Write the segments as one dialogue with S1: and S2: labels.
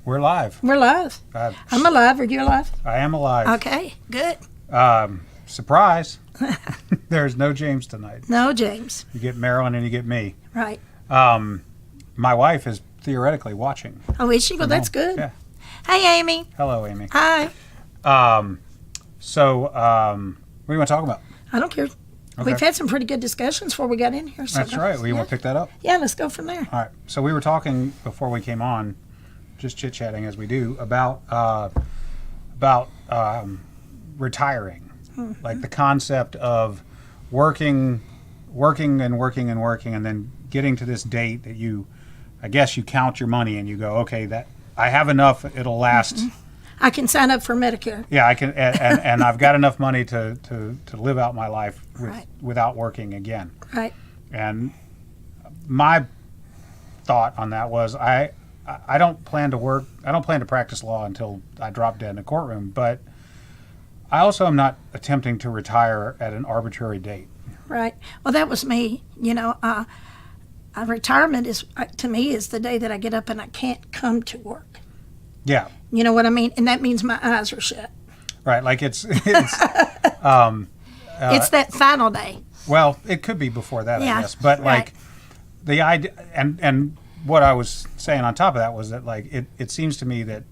S1: We're live.
S2: We're live. I'm alive. Are you alive?
S1: I am alive.
S2: Okay, good.
S1: Surprise. There's no James tonight.
S2: No, James.
S1: You get Marilyn and you get me.
S2: Right.
S1: My wife is theoretically watching.
S2: Oh, is she? Well, that's good.
S1: Yeah.
S2: Hey, Amy.
S1: Hello, Amy.
S2: Hi.
S1: So, what do you want to talk about?
S2: I don't care.
S1: Okay.
S2: We've had some pretty good discussions before we got in here. So
S1: That's right. Well, you want to pick that up?
S2: Yeah, let's go from there.
S1: All right. So we were talking before we came on, just chit-chatting as we do, about retiring.
S2: Mm-hmm.
S1: Like the concept of working, and then getting to this date that you, I guess you count your money and you go, okay, that I have enough, it'll last.
S2: Mm-hmm. I can sign up for Medicare.
S1: Yeah, I can, and I've got enough money to live out my life
S2: Right.
S1: without working again.
S2: Right.
S1: And my thought on that was I don't plan to work. I don't plan to practice law until I drop dead in a courtroom. But I also am not attempting to retire at an arbitrary date.
S2: Right. Well, that was me. You know, retirement is to me is the day that I get up and I can't come to work.
S1: Yeah.
S2: You know what I mean? And that means my eyes are shut.
S1: Right. Like it's
S2: that final day.
S1: well, it could be before that,
S2: Yeah,
S1: I guess. But
S2: right.
S1: like the idea, and what I was saying on top of that was that like it seems to me that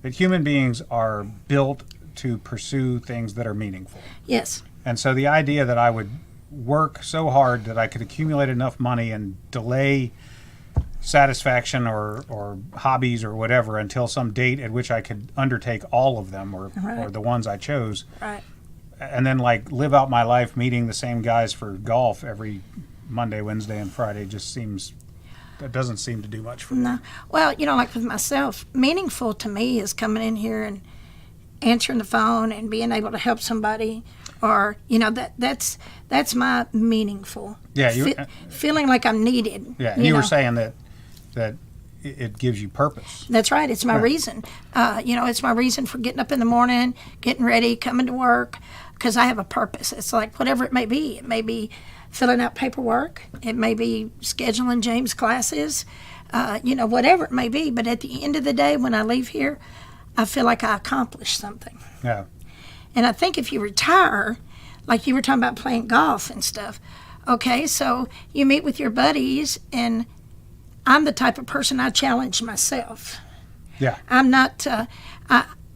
S1: human beings are built to pursue things that are meaningful.
S2: Yes.
S1: And so the idea that I would work so hard that I could accumulate enough money and delay satisfaction or hobbies or whatever until some date at which I could undertake all of them or the ones I chose.
S2: Right.
S1: And then like live out my life meeting the same guys for golf every Monday, Wednesday, and Friday that doesn't seem to do much for me.
S2: No. Well, you know, like with myself, meaningful to me is coming in here and answering the phone and being able to help somebody, or you know that's my meaningful.
S1: Yeah,
S2: feeling like I'm needed.
S1: Yeah, and you were saying that it gives you purpose.
S2: That's right. It's my reason. You know, it's my reason for getting up in the morning, getting ready, coming to work, because I have a purpose. It's like whatever it may be. It may be filling out paperwork. It may be scheduling James' classes. You know, whatever it may be. But at the end of the day, when I leave here, I feel like I accomplished something.
S1: Yeah.
S2: And I think if you retire, like you were talking about playing golf and stuff, okay, so you meet with your buddies, and I'm the type of person I challenge myself.
S1: Yeah.
S2: I'm not.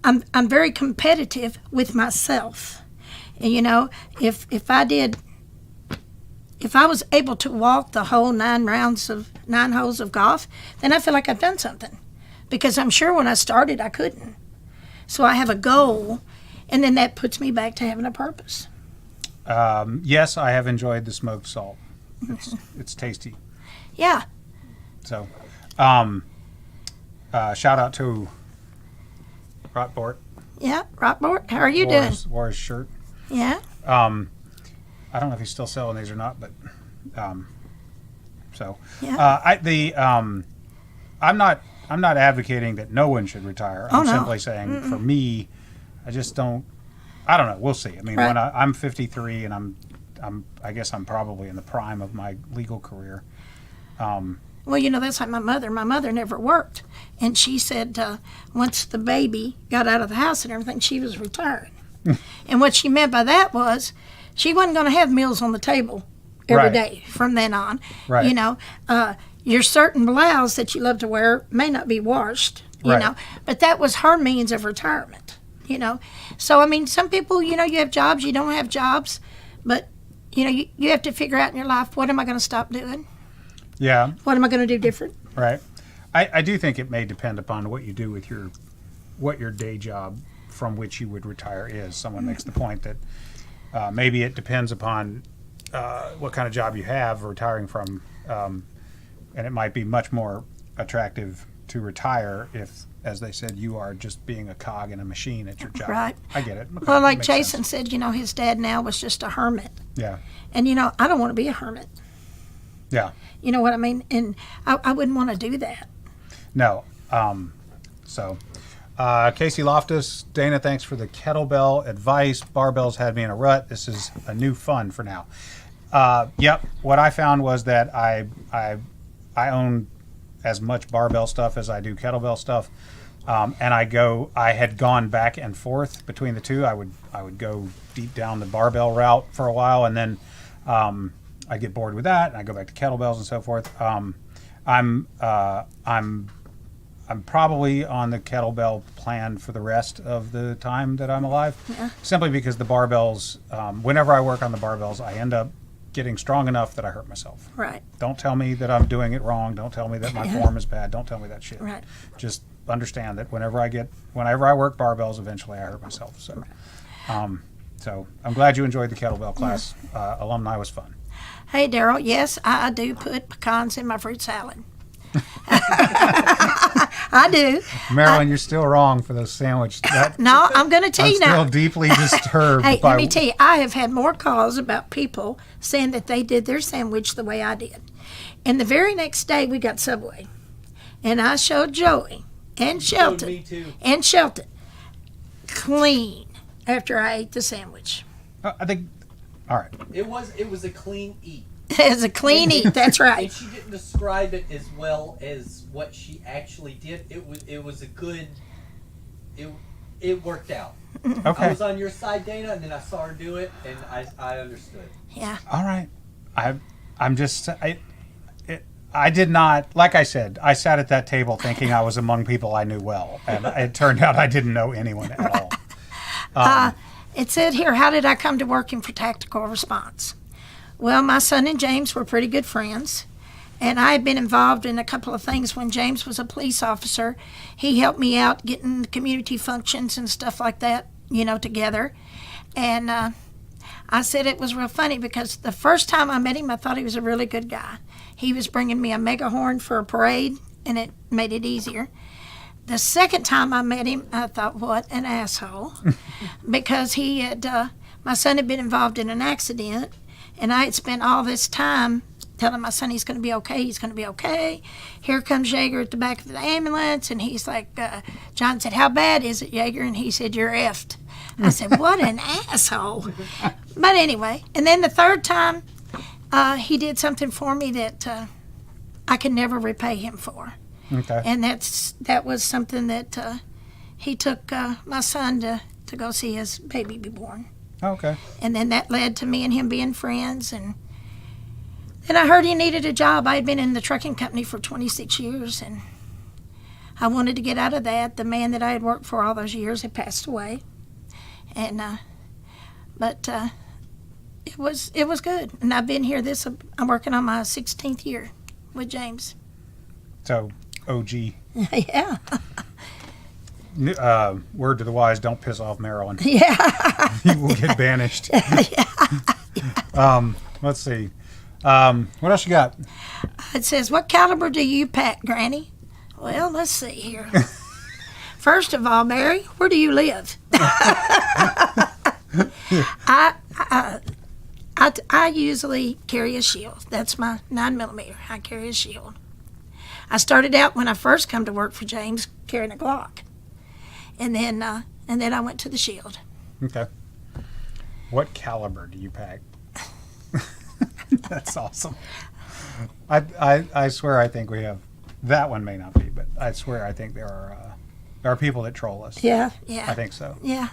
S2: I'm very competitive with myself. And, you know, if I was able to walk the whole 9 holes of golf, then I feel like I've done something, because I'm sure when I started I couldn't. So I have a goal, and then that puts me back to having a purpose.
S1: Yes, I have enjoyed the smoked salt. It's tasty.
S2: Yeah.
S1: So, shout out to Rotbort.
S2: Yeah, Rockport. How are you doing?
S1: Wore his shirt.
S2: Yeah.
S1: I don't know if he's still selling these or not, but
S2: Yeah.
S1: I'm not advocating that no one should retire. I'm
S2: no.
S1: simply saying for me, I just don't. I don't know. We'll see. I mean,
S2: Right.
S1: when I'm 53 and I guess I'm probably in the prime of my legal career.
S2: Well, you know, that's like my mother. My mother never worked. And she said once the baby got out of the house and everything, she was retiring. And what she meant by that was she wasn't going to have meals on the table every
S1: Right.
S2: day from then on.
S1: Right.
S2: You know, your certain blouse that you love to wear may not be washed, you
S1: Right.
S2: know. But that was her means of retirement, you know. So, I mean, some people, you know, you have jobs, you don't have jobs. But, you know, you have to figure out in your life, what am I going to stop doing?
S1: Yeah.
S2: What am I going to do different?
S1: Right. I do think it may depend upon what you do with what your day job from which you would retire is. Someone makes the point that maybe it depends upon what kind of job you have retiring from, and it might be much more attractive to retire if, as they said, you are just being a cog in a machine at your job.
S2: Right.
S1: I get it. Okay,
S2: Well, like
S1: makes
S2: Jason
S1: sense.
S2: said, you know, his dad now was just a hermit.
S1: Yeah.
S2: And, you know, I don't want to be a hermit.
S1: Yeah.
S2: You know what I mean? And I wouldn't want to do that.
S1: No. Casey Loftus, Dana, thanks for the kettlebell advice. Barbells had me in a rut. This is a new fun for now. Yep. What I found was that I own as much barbell stuff as I do kettlebell stuff. And I had gone back and forth between the two. I would go deep down the barbell route for a while, and then I get bored with that, and I go back to kettlebells and so forth. I'm probably on the kettlebell plan for the rest of the time that I'm alive, simply because the barbells, whenever I work on the barbells, I end up getting strong enough that I hurt myself.
S2: Right.
S1: Don't tell me that I'm doing it wrong. Don't tell me that my form is bad. Don't tell me that shit.
S2: Right.
S1: Just understand that whenever I work barbells, eventually I hurt myself. So, so I'm glad you enjoyed the kettlebell class. Alumni was fun.
S2: Hey, Daryl, yes, I do put pecans in my fruit salad. I do.
S1: Marilyn, you're still wrong for those sandwiches.
S2: No, I'm going to tell
S1: I'm
S2: you now.
S1: still deeply disturbed.
S2: Hey,
S1: by,
S2: let me tell you, I have had more calls about people saying that they did their sandwich the way I did. And the very next day, we got Subway. And I showed Joey and Shelton.
S3: Me too.
S2: And Shelton clean after I ate the sandwich.
S1: I think. All right.
S3: It was a clean eat.
S2: It's a clean eat, that's
S3: And
S2: right.
S3: she didn't describe it as well as what she actually did. It was a good. It worked out. I
S1: Okay.
S3: was on your side, Dana, and then I saw her do it, and I understood.
S2: Yeah.
S1: All right. I'm just. I did not. Like I said, I sat at that table thinking I was among people I knew well, and it turned out I didn't know anyone at all.
S2: It said here, how did I come to working for Tactical Response? Well, my son and James were pretty good friends, and I had been involved in a couple of things when James was a police officer. He helped me out getting community functions and stuff like that, together. And I said it was real funny because the first time I met him, I thought he was a really good guy. He was bringing me a megahorn for a parade, and it made it easier. The second time I met him, I thought, what an asshole, because he had, my son had been involved in an accident, and I had spent all this time telling my son he's going to be okay, he's going to be okay. Here comes Jaeger at the back of the ambulance, and he's like, John said, how bad is it, Jaeger? And he said, you're effed. I said, what an asshole. But anyway, and then the third time, he did something for me that I can never repay him for.
S1: Okay.
S2: And that was something that he took my son to go see his baby be born.
S1: Okay.
S2: And then that led to me and him being friends. And then I heard he needed a job. I had been in the trucking company for 26 years, and I wanted to get out of that. The man that I had worked for all those years had passed away. And but it was good. And I've been here I'm working on my 16th year with James.
S1: So, OG.
S2: Yeah.
S1: Word to the wise: don't piss off Marilyn.
S2: Yeah.
S1: You will get banished. Let's see. What else you got?
S2: It says, what caliber do you pack, Granny? Well, let's see here. First of all, Mary, where do you live? I usually carry a shield. That's my 9mm. I carry a shield. I started out when I first come to work for James carrying a Glock. And then I went to the shield.
S1: Okay. What caliber do you pack? That's awesome. I swear I think we have that one may not be, but I swear I think there are people that troll us.
S2: Yeah.
S1: I think so.
S2: Yeah.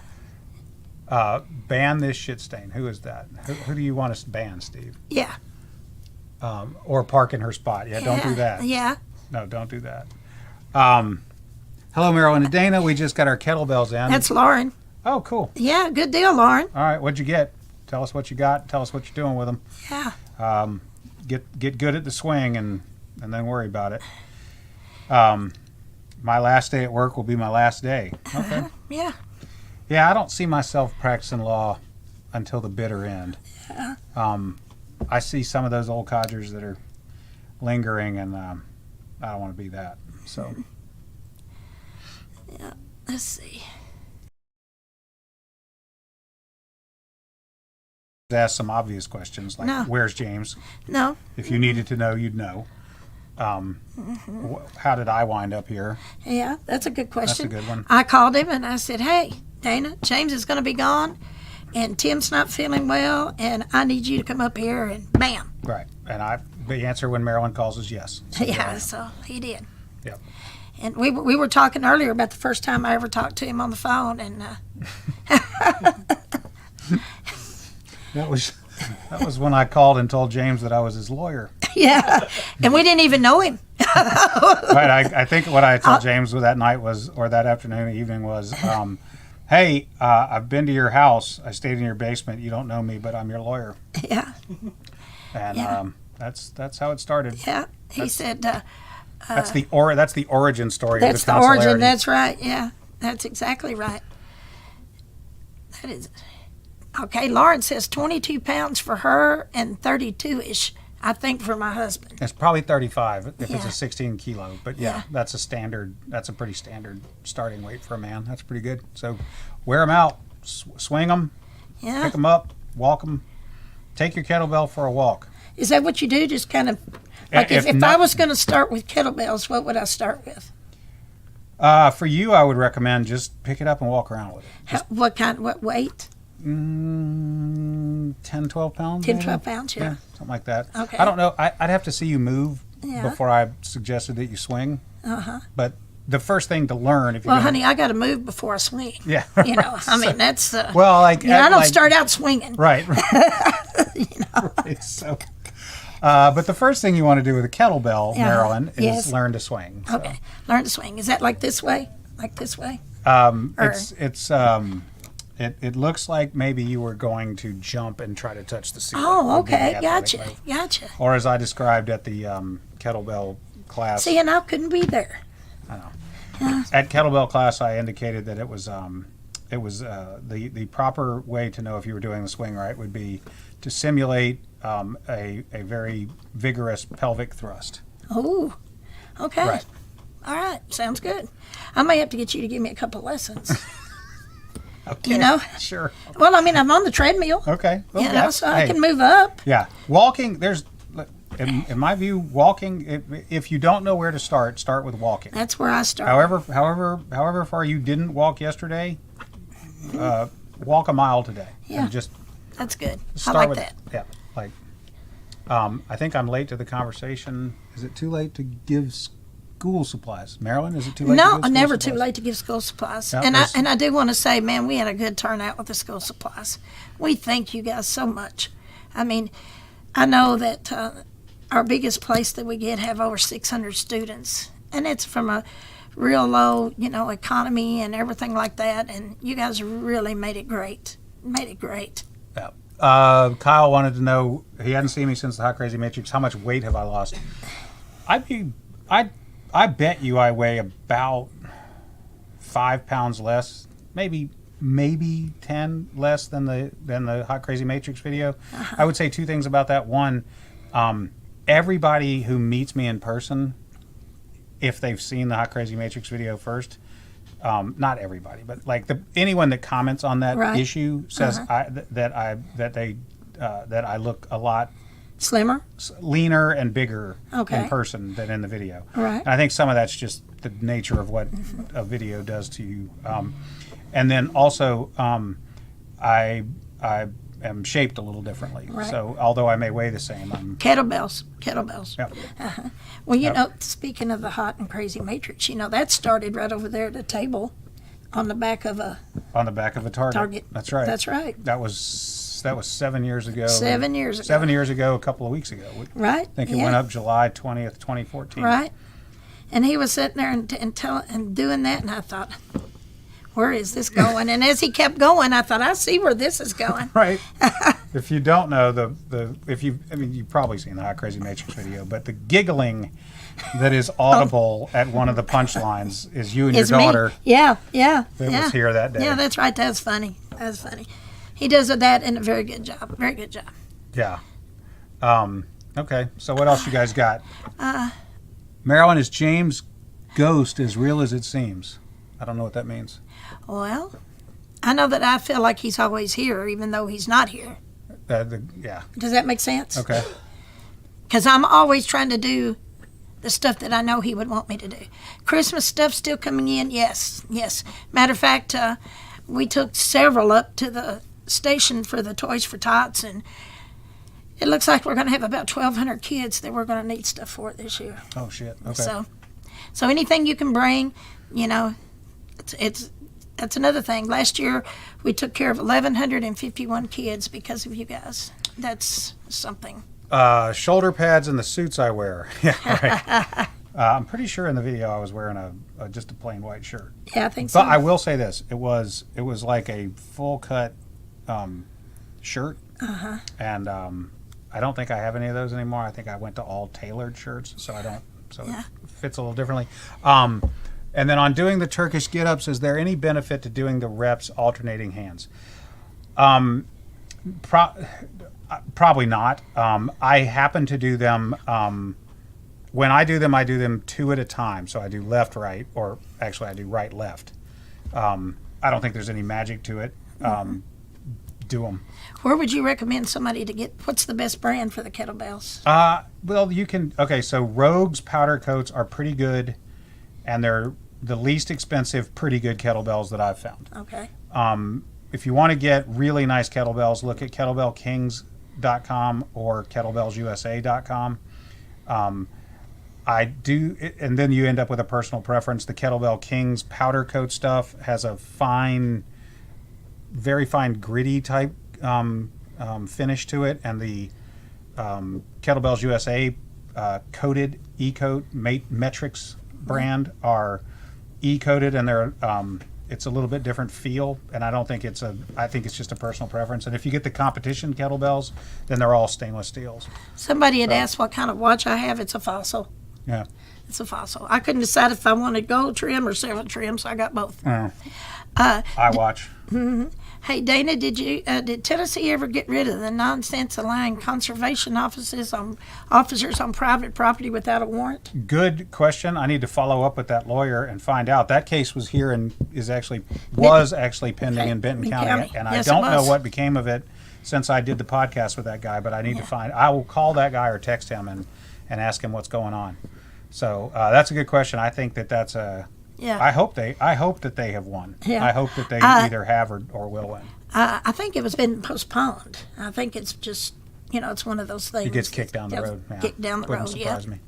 S1: Ban this shit stain. Who is that? Who do you want us to ban, Steve?
S2: Yeah.
S1: Or park in her spot. Yeah, don't do that.
S2: Yeah.
S1: No, don't do that. Hello, Marilyn and Dana. We just got our kettlebells in.
S2: That's Lauren.
S1: Oh, cool.
S2: Yeah, good deal, Lauren.
S1: All right, what'd you get? Tell us what you got. Tell us what you're doing with them.
S2: Yeah.
S1: Get good at the swing and then worry about it. My last day at work will be my last day. Okay.
S2: Yeah.
S1: Yeah, I don't see myself practicing law until the bitter end.
S2: Yeah.
S1: I see some of those old codgers that are lingering, and I don't want to be that. So.
S2: Yeah. Let's see.
S1: Ask some obvious questions like,
S2: No.
S1: Where's James?
S2: No.
S1: If you needed to know, you'd know. How did I wind up here?
S2: Yeah, that's a good question.
S1: That's a good one.
S2: I called him and I said, hey, Dana, James is going to be gone, and Tim's not feeling well, and I need you to come up here, and bam.
S1: Right. And the answer when Marilyn calls is yes. So there I
S2: Yeah,
S1: am.
S2: so he did.
S1: Yep.
S2: And we were talking earlier about the first time I ever talked to him on the phone, and
S1: That was when I called and told James that I was his lawyer.
S2: yeah, and we didn't even know him.
S1: Right. I think what I told James that night was, or that afternoon, evening was, hey, I've been to your house. I stayed in your basement. You don't know me, but I'm your lawyer.
S2: Yeah,
S1: And
S2: Yeah.
S1: that's how it started.
S2: yeah. He said
S1: That's the origin story.
S2: that's
S1: of the
S2: the origin.
S1: consularity.
S2: That's right. Yeah, that's exactly right. That is okay. Lauren says 22 pounds for her and 32-ish, I think, for my husband.
S1: It's probably 35 if it's
S2: Yeah.
S1: a 16 kilo. But yeah,
S2: Yeah.
S1: that's a pretty standard starting weight for a man. That's pretty good. So wear them out, swing them,
S2: Yeah.
S1: pick them up, walk them. Take your kettlebell for a walk.
S2: Is that what you do? Just kind of like if I
S1: not-
S2: was going to start with kettlebells, what would I start with?
S1: For you, I would recommend just pick it up and walk around with it.
S2: What weight?
S1: 10, 12 pounds?
S2: 10,
S1: maybe?
S2: 12 pounds, yeah.
S1: Something like that.
S2: Okay.
S1: I don't know. I'd have to see you move
S2: Yeah.
S1: before I suggested that you swing.
S2: Uh-huh.
S1: But the first thing to learn, if you're
S2: Well,
S1: gonna-
S2: honey, I got to move before I swing.
S1: yeah.
S2: You know, I mean, that's,
S1: Well, like,
S2: you know, I don't
S1: like-
S2: start out swinging.
S1: Right. Right. So, but the first thing you want to do with a kettlebell,
S2: Yeah.
S1: Marilyn, is
S2: Yes.
S1: learn to swing. So,
S2: Okay. Learn to swing. Is that like this way? Like this way? Or-
S1: It looks like maybe you were going to jump and try to touch the ceiling.
S2: Oh,
S1: would be the
S2: okay.
S1: athletic
S2: Gotcha.
S1: move.
S2: Gotcha.
S1: Or as I described at the kettlebell class.
S2: See, and I couldn't be there.
S1: I know. At kettlebell class, I indicated that it was the proper way to know if you were doing the swing right would be to simulate a very vigorous pelvic thrust.
S2: Oh, okay.
S1: Right.
S2: All right. Sounds good. I may have to get you to give me a couple lessons.
S1: Okay.
S2: You know?
S1: Sure.
S2: Well, I mean, I'm on the treadmill.
S1: Okay. Well,
S2: You know,
S1: that's-
S2: so I
S1: hey,
S2: can move up.
S1: Yeah, walking. In my view, walking. If you don't know where to start with walking.
S2: That's where I start.
S1: However far you didn't walk yesterday, walk a mile today.
S2: Yeah.
S1: And just
S2: That's good. I
S1: start
S2: like
S1: with
S2: that.
S1: Yeah, like. I think I'm late to the conversation. Is it too late to give school supplies, Marilyn? Is it too late? to
S2: No,
S1: give school
S2: never too
S1: supplies?
S2: late to give school supplies.
S1: Yeah,
S2: and
S1: there's-
S2: I do want to say, man, we had a good turnout with the school supplies. We thank you guys so much. I mean, I know that our biggest place that we get have over 600 students, and it's from a real low, economy and everything like that. And you guys really made it great. Made it great.
S1: Yeah. Kyle wanted to know. He hadn't seen me since the Hot Crazy Matrix. How much weight have I lost? I bet you I weigh about 5 pounds less, maybe 10 less than the Hot Crazy Matrix video. I would say two things about that. One, everybody who meets me in person, if they've seen the Hot Crazy Matrix video first, not everybody, but like anyone that comments on that
S2: Right.
S1: issue says that I look a lot
S2: Slimmer?
S1: leaner and bigger
S2: Okay.
S1: in person than in the video.
S2: Right.
S1: And I think some of that's just the nature of what a video does to you. And then also, I am shaped a little differently.
S2: Right.
S1: So although I may weigh the same, I'm.
S2: Kettlebells.
S1: Yeah.
S2: Well, speaking of the Hot and Crazy Matrix, that started right over there at the table on the back of a
S1: On the back of a target.
S2: Target.
S1: That's right.
S2: That's right.
S1: That was 7 years ago.
S2: 7 years ago.
S1: 7 years ago, a couple of weeks ago.
S2: Right?
S1: I think it
S2: Yeah.
S1: went up July 20th, 2014.
S2: Right. And he was sitting there and doing that, and I thought, where is this going? And as he kept going, I thought, I see where this is going.
S1: Right. If you don't know you've probably seen the Hot Crazy Matrix video, but the giggling that is audible at one of the punchlines is you and
S2: It's
S1: your daughter
S2: me. Yeah.
S1: that was here that day.
S2: Yeah, that's right. That's funny. That's funny. He does that in a very good job. Very good job.
S1: Yeah. Okay. So what else you guys got? Marilyn, is James' ghost as real as it seems? I don't know what that means.
S2: Well, I know that I feel like he's always here, even though he's not here.
S1: Yeah.
S2: Does that make sense?
S1: Okay.
S2: Because I'm always trying to do the stuff that I know he would want me to do. Christmas stuff still coming in? Yes. Matter of fact, we took several up to the station for the Toys for Tots, and It looks like we're going to have about 1,200 kids that we're going to need stuff for this year.
S1: Oh shit. Okay.
S2: So anything you can bring, you know, it's that's another thing. Last year we took care of 1,151 kids because of you guys. That's something.
S1: Shoulder pads and the suits I wear. Yeah, right. I'm pretty sure in the video I was wearing a just a plain white shirt.
S2: Yeah, I think so.
S1: But I will say this: it was like a full cut shirt, and I don't think I have any of those anymore. I think I went to all tailored shirts, so I don't. So
S2: Yeah.
S1: it fits a little differently. And then on doing the Turkish get-ups, is there any benefit to doing the reps alternating hands? Probably not. I happen to do them. When I do them 2 at a time. So I do left, right, or actually I do right, left. I don't think there's any magic to it. Do them.
S2: Where would you recommend somebody to get? What's the best brand for the kettlebells?
S1: Well, you can. Okay, so Rogue's powder coats are pretty good, and they're the least expensive, pretty good kettlebells that I've found.
S2: Okay.
S1: If you want to get really nice kettlebells, look at kettlebellkings.com or kettlebellsusa.com. I do, and then you end up with a personal preference. The Kettlebell Kings powder coat stuff has a fine, very fine gritty type finish to it, and the Kettlebells USA coated E-coat Metrics brand are E-coated, and they're it's a little bit different feel, and I don't think I think it's just a personal preference. And if you get the competition kettlebells, then they're all stainless steels.
S2: Somebody had asked what kind of watch I have. It's a Fossil.
S1: Yeah.
S2: It's a Fossil. I couldn't decide if I wanted gold trim or silver trim, so I got both.
S1: I watch.
S2: Hey, Dana, did Tennessee ever get rid of the nonsense allowing conservation officers on private property without a warrant?
S1: Good question. I need to follow up with that lawyer and find out. That case was here and was actually pending in Benton County, and I
S2: Yes, it
S1: don't know
S2: was.
S1: what became of it since I did the podcast with that guy. But I need to find. I will call that guy or text him and ask him what's going on. So that's a good question. I think that's a.
S2: Yeah.
S1: I hope that they have won.
S2: Yeah.
S1: I hope that they either have or will win.
S2: I think it was been postponed. I think it's just, it's one of those things.
S1: It gets kicked down the road. Yeah.
S2: Kicked down the
S1: Wouldn't
S2: road,
S1: surprise me.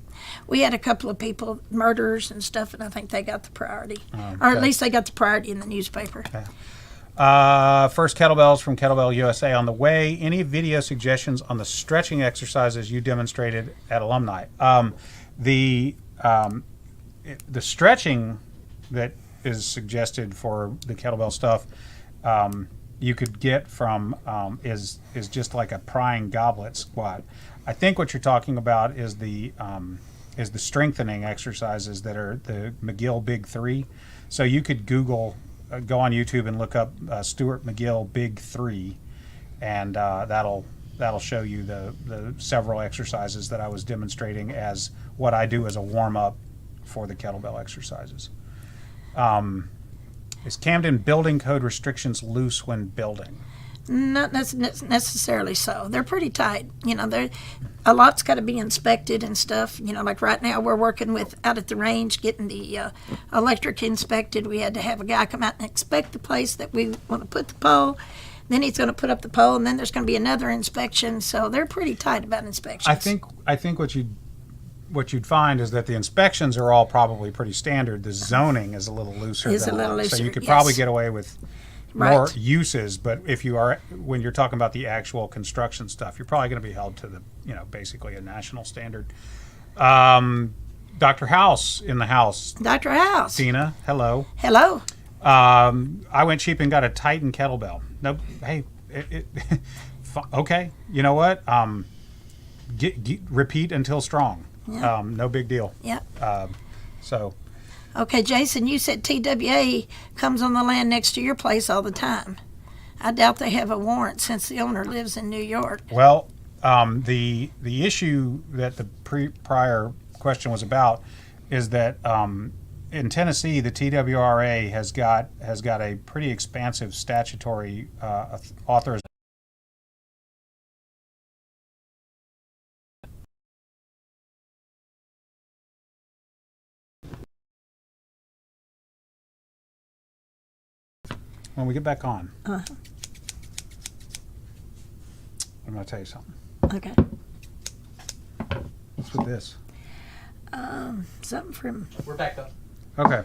S2: We had a couple of people, murderers and stuff, and I think they got the priority.
S1: Oh,
S2: Or at
S1: okay.
S2: least they got the priority in the newspaper.
S1: First kettlebells from Kettlebell USA on the way. Any video suggestions on the stretching exercises you demonstrated at Alumni? The stretching that is suggested for the kettlebell stuff you could get from is just like a prying goblet squat. I think what you're talking about is the strengthening exercises that are the McGill Big 3. So you could go on YouTube and look up Stuart McGill Big 3, and that'll show you the several exercises that I was demonstrating as what I do as a warm-up for the kettlebell exercises. Is Camden building code restrictions loose when building?
S2: Not necessarily so. They're pretty tight. A lot's got to be inspected and stuff. Like right now we're working with out at the range getting the electric inspected. We had to have a guy come out and inspect the place that we want to put the pole. Then he's going to put up the pole, and then there's going to be another inspection. So they're pretty tight about inspections.
S1: I think what you'd find is that the inspections are all probably pretty standard. The zoning is a little looser. So you could probably get away with more
S2: Right.
S1: uses, but when you're talking about the actual construction stuff, you're probably going to be held to the basically a national standard. Dr. House in the house.
S2: Dr. House.
S1: Tina, hello.
S2: Hello.
S1: I went cheap and got a Titan kettlebell. No, hey, okay. You know what? Repeat until strong.
S2: Yeah.
S1: No big deal.
S2: Yep.
S1: So
S2: Okay, Jason, you said TWA comes on the land next to your place all the time. I doubt they have a warrant since the owner lives in New York.
S1: well, the issue that the prior question was about is that in Tennessee, the TWRA has got a pretty expansive statutory authorization. When we get back on, I'm going to tell you something.
S2: Okay.
S1: What's with this?
S2: Something from.
S3: We're back up.
S1: Okay.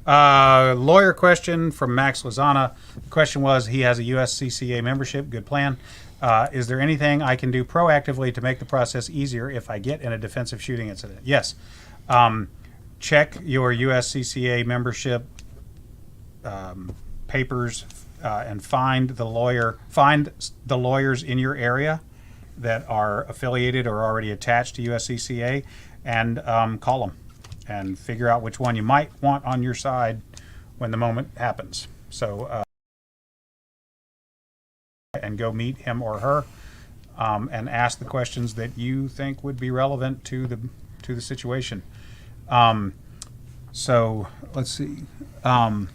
S1: Lawyer question from Max Lozana. The question was, he has a USCCA membership. Good plan. Is there anything I can do proactively to make the process easier if I get in a defensive shooting incident? Yes. Check your USCCA membership papers and find the lawyers in your area that are affiliated or already attached to USCCA, and call them and figure out which one you might want on your side when the moment happens. So, and go meet him or her, and ask the questions that you think would be relevant to the situation. So let's see. I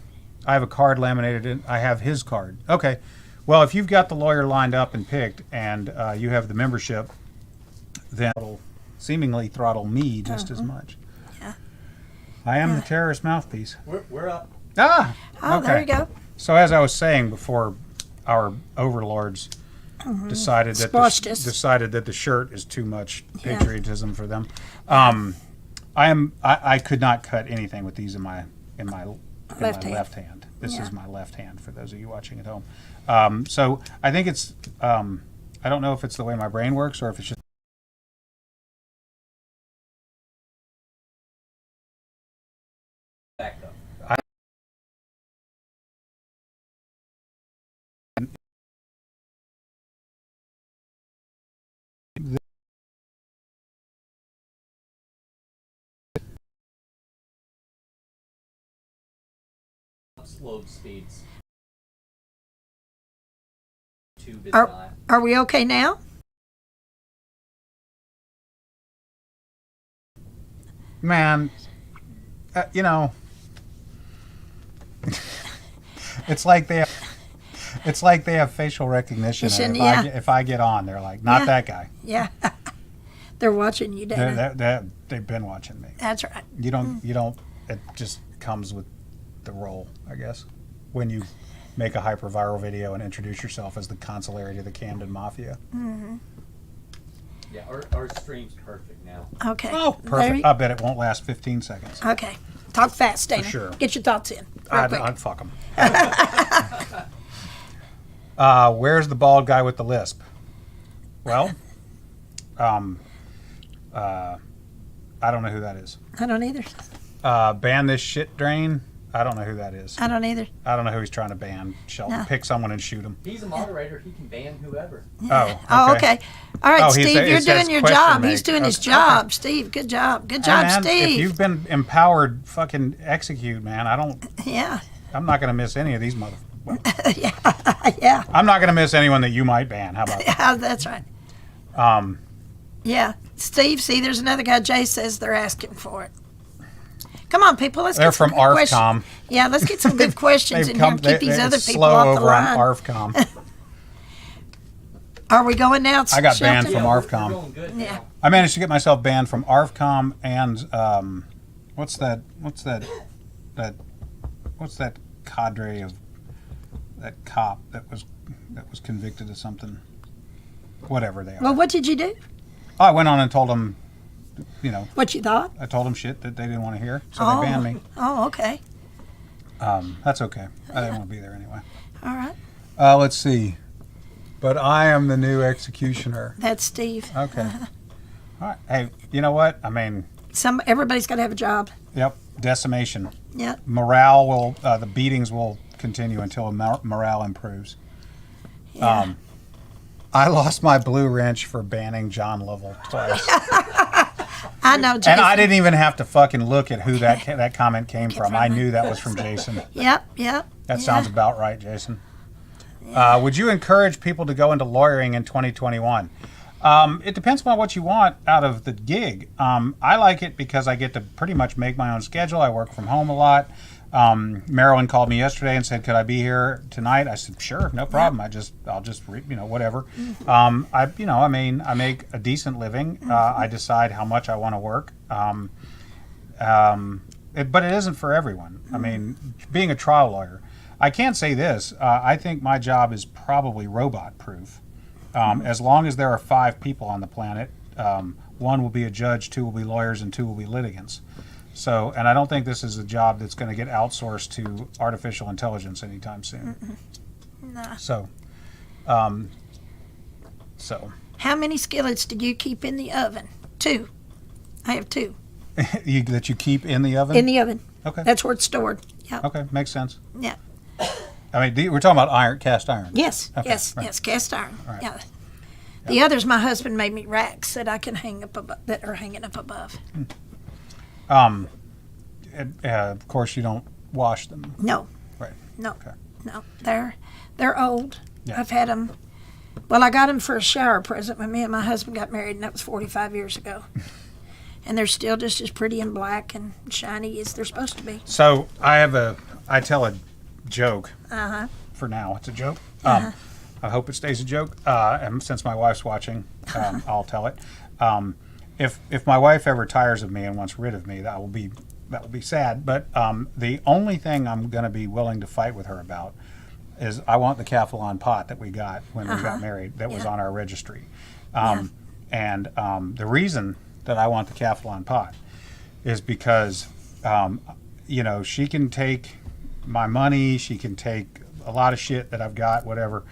S1: have a card laminated in. I have his card. Okay. Well, if you've got the lawyer lined up and picked, and you have the membership, then it'll seemingly throttle me just as much.
S2: Yeah.
S1: I am the terrorist mouthpiece.
S3: We're up.
S1: Ah.
S2: Oh,
S1: okay.
S2: there you go.
S1: So as I was saying before, our overlords decided that
S2: Squashed us.
S1: the shirt is too much
S2: Yeah.
S1: patriotism for them. I could not cut anything with these in my
S2: Left hand.
S1: left hand. This
S2: Yeah.
S1: is my left hand for those of you watching at home. So I think it's I don't know if it's the way my brain works or if it's just
S3: Back up. Load speeds. Tube is not.
S2: Are we okay now?
S1: man, you know, it's like they have facial recognition. And
S2: Yeah.
S1: if I get on, they're like, not
S2: Yeah.
S1: that guy.
S2: Yeah. They're watching you, Dana.
S1: They've been watching me.
S2: That's right.
S1: You don't. It just comes with the role, I guess. When you make a hyper-viral video and introduce yourself as the consigliere of the Camden Mafia.
S3: Yeah, our stream's perfect now.
S2: Okay.
S1: Oh,
S2: There
S1: perfect.
S2: you-
S1: I bet it won't last 15 seconds.
S2: Okay. Talk fast, Dana.
S1: sure.
S2: Get your thoughts in. Real quick.
S1: I'd fuck him. Where's the bald guy with the lisp? Well, I don't know who that is.
S2: I don't either.
S1: Ban this shit drain. I don't know who that is.
S2: I don't either.
S1: I don't know who he's trying to ban.
S2: No.
S1: Pick someone and shoot him.
S3: He's a moderator. He can ban whoever.
S2: Oh, okay. All right,
S1: Oh,
S2: Steve,
S1: it
S2: you're
S1: says
S2: doing your
S1: question
S2: job.
S1: make.
S2: He's doing his
S1: Okay.
S2: job. Steve, good job. Good
S1: Hey,
S2: job,
S1: man,
S2: Steve.
S1: if you've been empowered, fucking execute, man.
S2: Yeah.
S1: I'm not gonna miss any of these motherfuckers.
S2: Yeah.
S1: I'm not gonna miss anyone that you might ban. How about that?
S2: Yeah, that's right. Yeah. Steve, see, there's another guy. Jay says they're asking for it. Come on, people. Let's
S1: They're
S2: get some
S1: from
S2: good questions.
S1: ARFCOM.
S2: Yeah, let's get some good questions in here and keep these other
S1: it's
S2: people
S1: slow
S2: off the
S1: over on
S2: line.
S1: ARFCOM.
S2: Are we going now?
S1: I got banned
S2: Shelton?
S1: from
S3: We're
S1: ARFCOM.
S3: going good
S2: Yeah.
S3: now.
S1: I managed to get myself banned from ARFCOM and what's that cadre of that cop that was convicted of something, whatever they are.
S2: Well, what did you do?
S1: I went on and told them,
S2: What you thought?
S1: I told them shit that they didn't want to hear, so
S2: Oh.
S1: they banned me.
S2: Oh, okay.
S1: That's okay. I didn't want to be there anyway.
S2: All right.
S1: Let's see. But I am the new executioner.
S2: That's Steve.
S1: Okay. All right. Hey, you know what? I mean,
S2: Everybody's got to have a job.
S1: yep. Decimation.
S2: Yeah.
S1: Morale will. The beatings will continue until morale improves.
S2: Yeah.
S1: I lost my blue wrench for banning John Lovell twice,
S2: I know, Jason.
S1: and I didn't even have to fucking look at who that comment came from. I knew that was from Jason.
S2: Yep.
S1: That sounds about right, Jason. Would you encourage people to go into lawyering in 2021? It depends upon what you want out of the gig. I like it because I get to pretty much make my own schedule. I work from home a lot. Marilyn called me yesterday and said, "Could I be here tonight?" I said, "Sure, no problem. I'll just whatever." I make a decent living. I decide how much I want to work. But it isn't for everyone. I mean, being a trial lawyer, I can't say this. I think my job is probably robot proof. As long as there are 5 people on the planet, 1 will be a judge, 2 will be lawyers, and 2 will be litigants. So, and I don't think this is a job that's going to get outsourced to artificial intelligence anytime soon.
S2: Nah.
S1: So, so
S2: How many skillets do you keep in the oven? 2. I have 2
S1: that you keep in the oven.
S2: in the oven.
S1: Okay.
S2: That's where it's stored. Yeah.
S1: Okay, makes sense.
S2: Yeah.
S1: I mean, we're talking about cast iron.
S2: Yes.
S1: Okay,
S2: Yes.
S1: right.
S2: Yes. Cast iron.
S1: Right.
S2: Yeah. The others, my husband made me racks that I can hang up above, that are hanging up above.
S1: Of course, you don't wash them.
S2: No.
S1: Right.
S2: No.
S1: Okay.
S2: No. They're old.
S1: Yeah.
S2: I've had them. Well, I got them for a shower present when me and my husband got married, and that was 45 years ago. And they're still just as pretty and black and shiny as they're supposed to be.
S1: So I tell a joke.
S2: Uh-huh.
S1: For now, it's a joke. I hope it stays a joke. And since my wife's watching, I'll tell it. If my wife ever tires of me and wants rid of me, that will be sad. But the only thing I'm going to be willing to fight with her about is I want the Calphalon pot that we got when we got married that was
S2: Yeah.
S1: on our registry. And the reason that I want the Calphalon pot is because, she can take my money, she can take a lot of shit that I've got, whatever.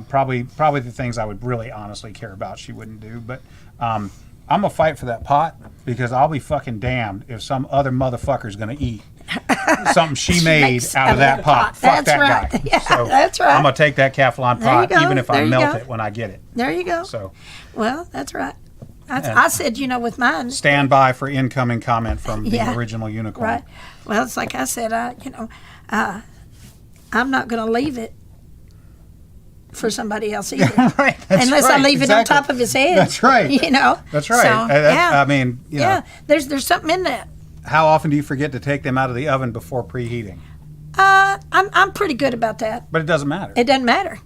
S1: Probably the things I would really honestly care about she wouldn't do. But I'm going to fight for that pot because I'll be fucking damned if some other motherfucker's going to eat something she made
S2: makes
S1: out of that pot. Fuck
S2: That's
S1: that
S2: right.
S1: guy.
S2: Yeah,
S1: So
S2: that's right.
S1: I'm going to take that Calphalon
S2: There you
S1: pot
S2: go.
S1: even if I
S2: There you
S1: melt
S2: go.
S1: it when I get it.
S2: There you go.
S1: So
S2: Well, that's right. I said, with mine.
S1: stand by for incoming comment from the
S2: Yeah.
S1: original unicorn.
S2: Right. Well, it's like I said, I'm not going to leave it for somebody else either.
S1: Right. That's
S2: Unless I
S1: right,
S2: leave it
S1: exactly.
S2: on top of his head.
S1: That's right. That's right.
S2: So, yeah.
S1: I mean,
S2: Yeah. There's something in that.
S1: how often do you forget to take them out of the oven before preheating?
S2: I'm pretty good about that.
S1: But it doesn't matter.
S2: It doesn't matter.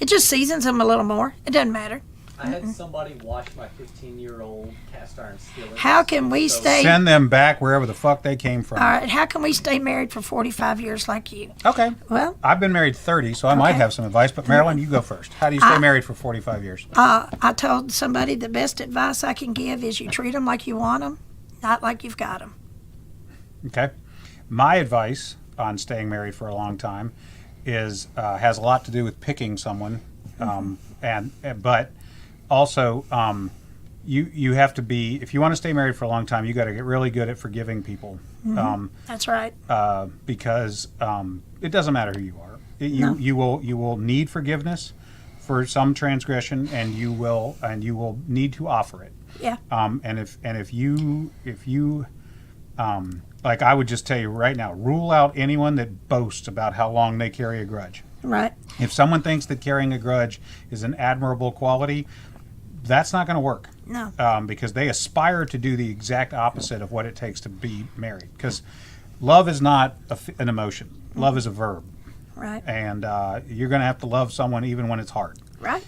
S2: It just seasons them a little more. It doesn't matter.
S3: I had somebody wash my 15-year-old cast iron skillet.
S2: How can we stay?
S1: Send them back wherever the fuck they came from.
S2: All right. How can we stay married for 45 years like you?
S1: Okay.
S2: Well,
S1: I've been married 30, so I might
S2: Okay.
S1: have some advice. But Marilyn, you go first. How do you stay married for 45 years?
S2: I told somebody the best advice I can give is you treat them like you want them, not like you've got them.
S1: Okay. My advice on staying married for a long time is has a lot to do with picking someone, but also you have to be, if you want to stay married for a long time, you got to get really good at forgiving people,
S2: That's right.
S1: because it doesn't matter who you are. You will need forgiveness for some transgression, and you will need to offer it.
S2: Yeah.
S1: And if you like, I would just tell you right now, rule out anyone that boasts about how long they carry a grudge.
S2: Right.
S1: If someone thinks that carrying a grudge is an admirable quality, that's not going to work.
S2: No.
S1: Because they aspire to do the exact opposite of what it takes to be married. Because love is not an emotion. Love is a verb.
S2: Right.
S1: And you're going to have to love someone even when it's hard.
S2: Right.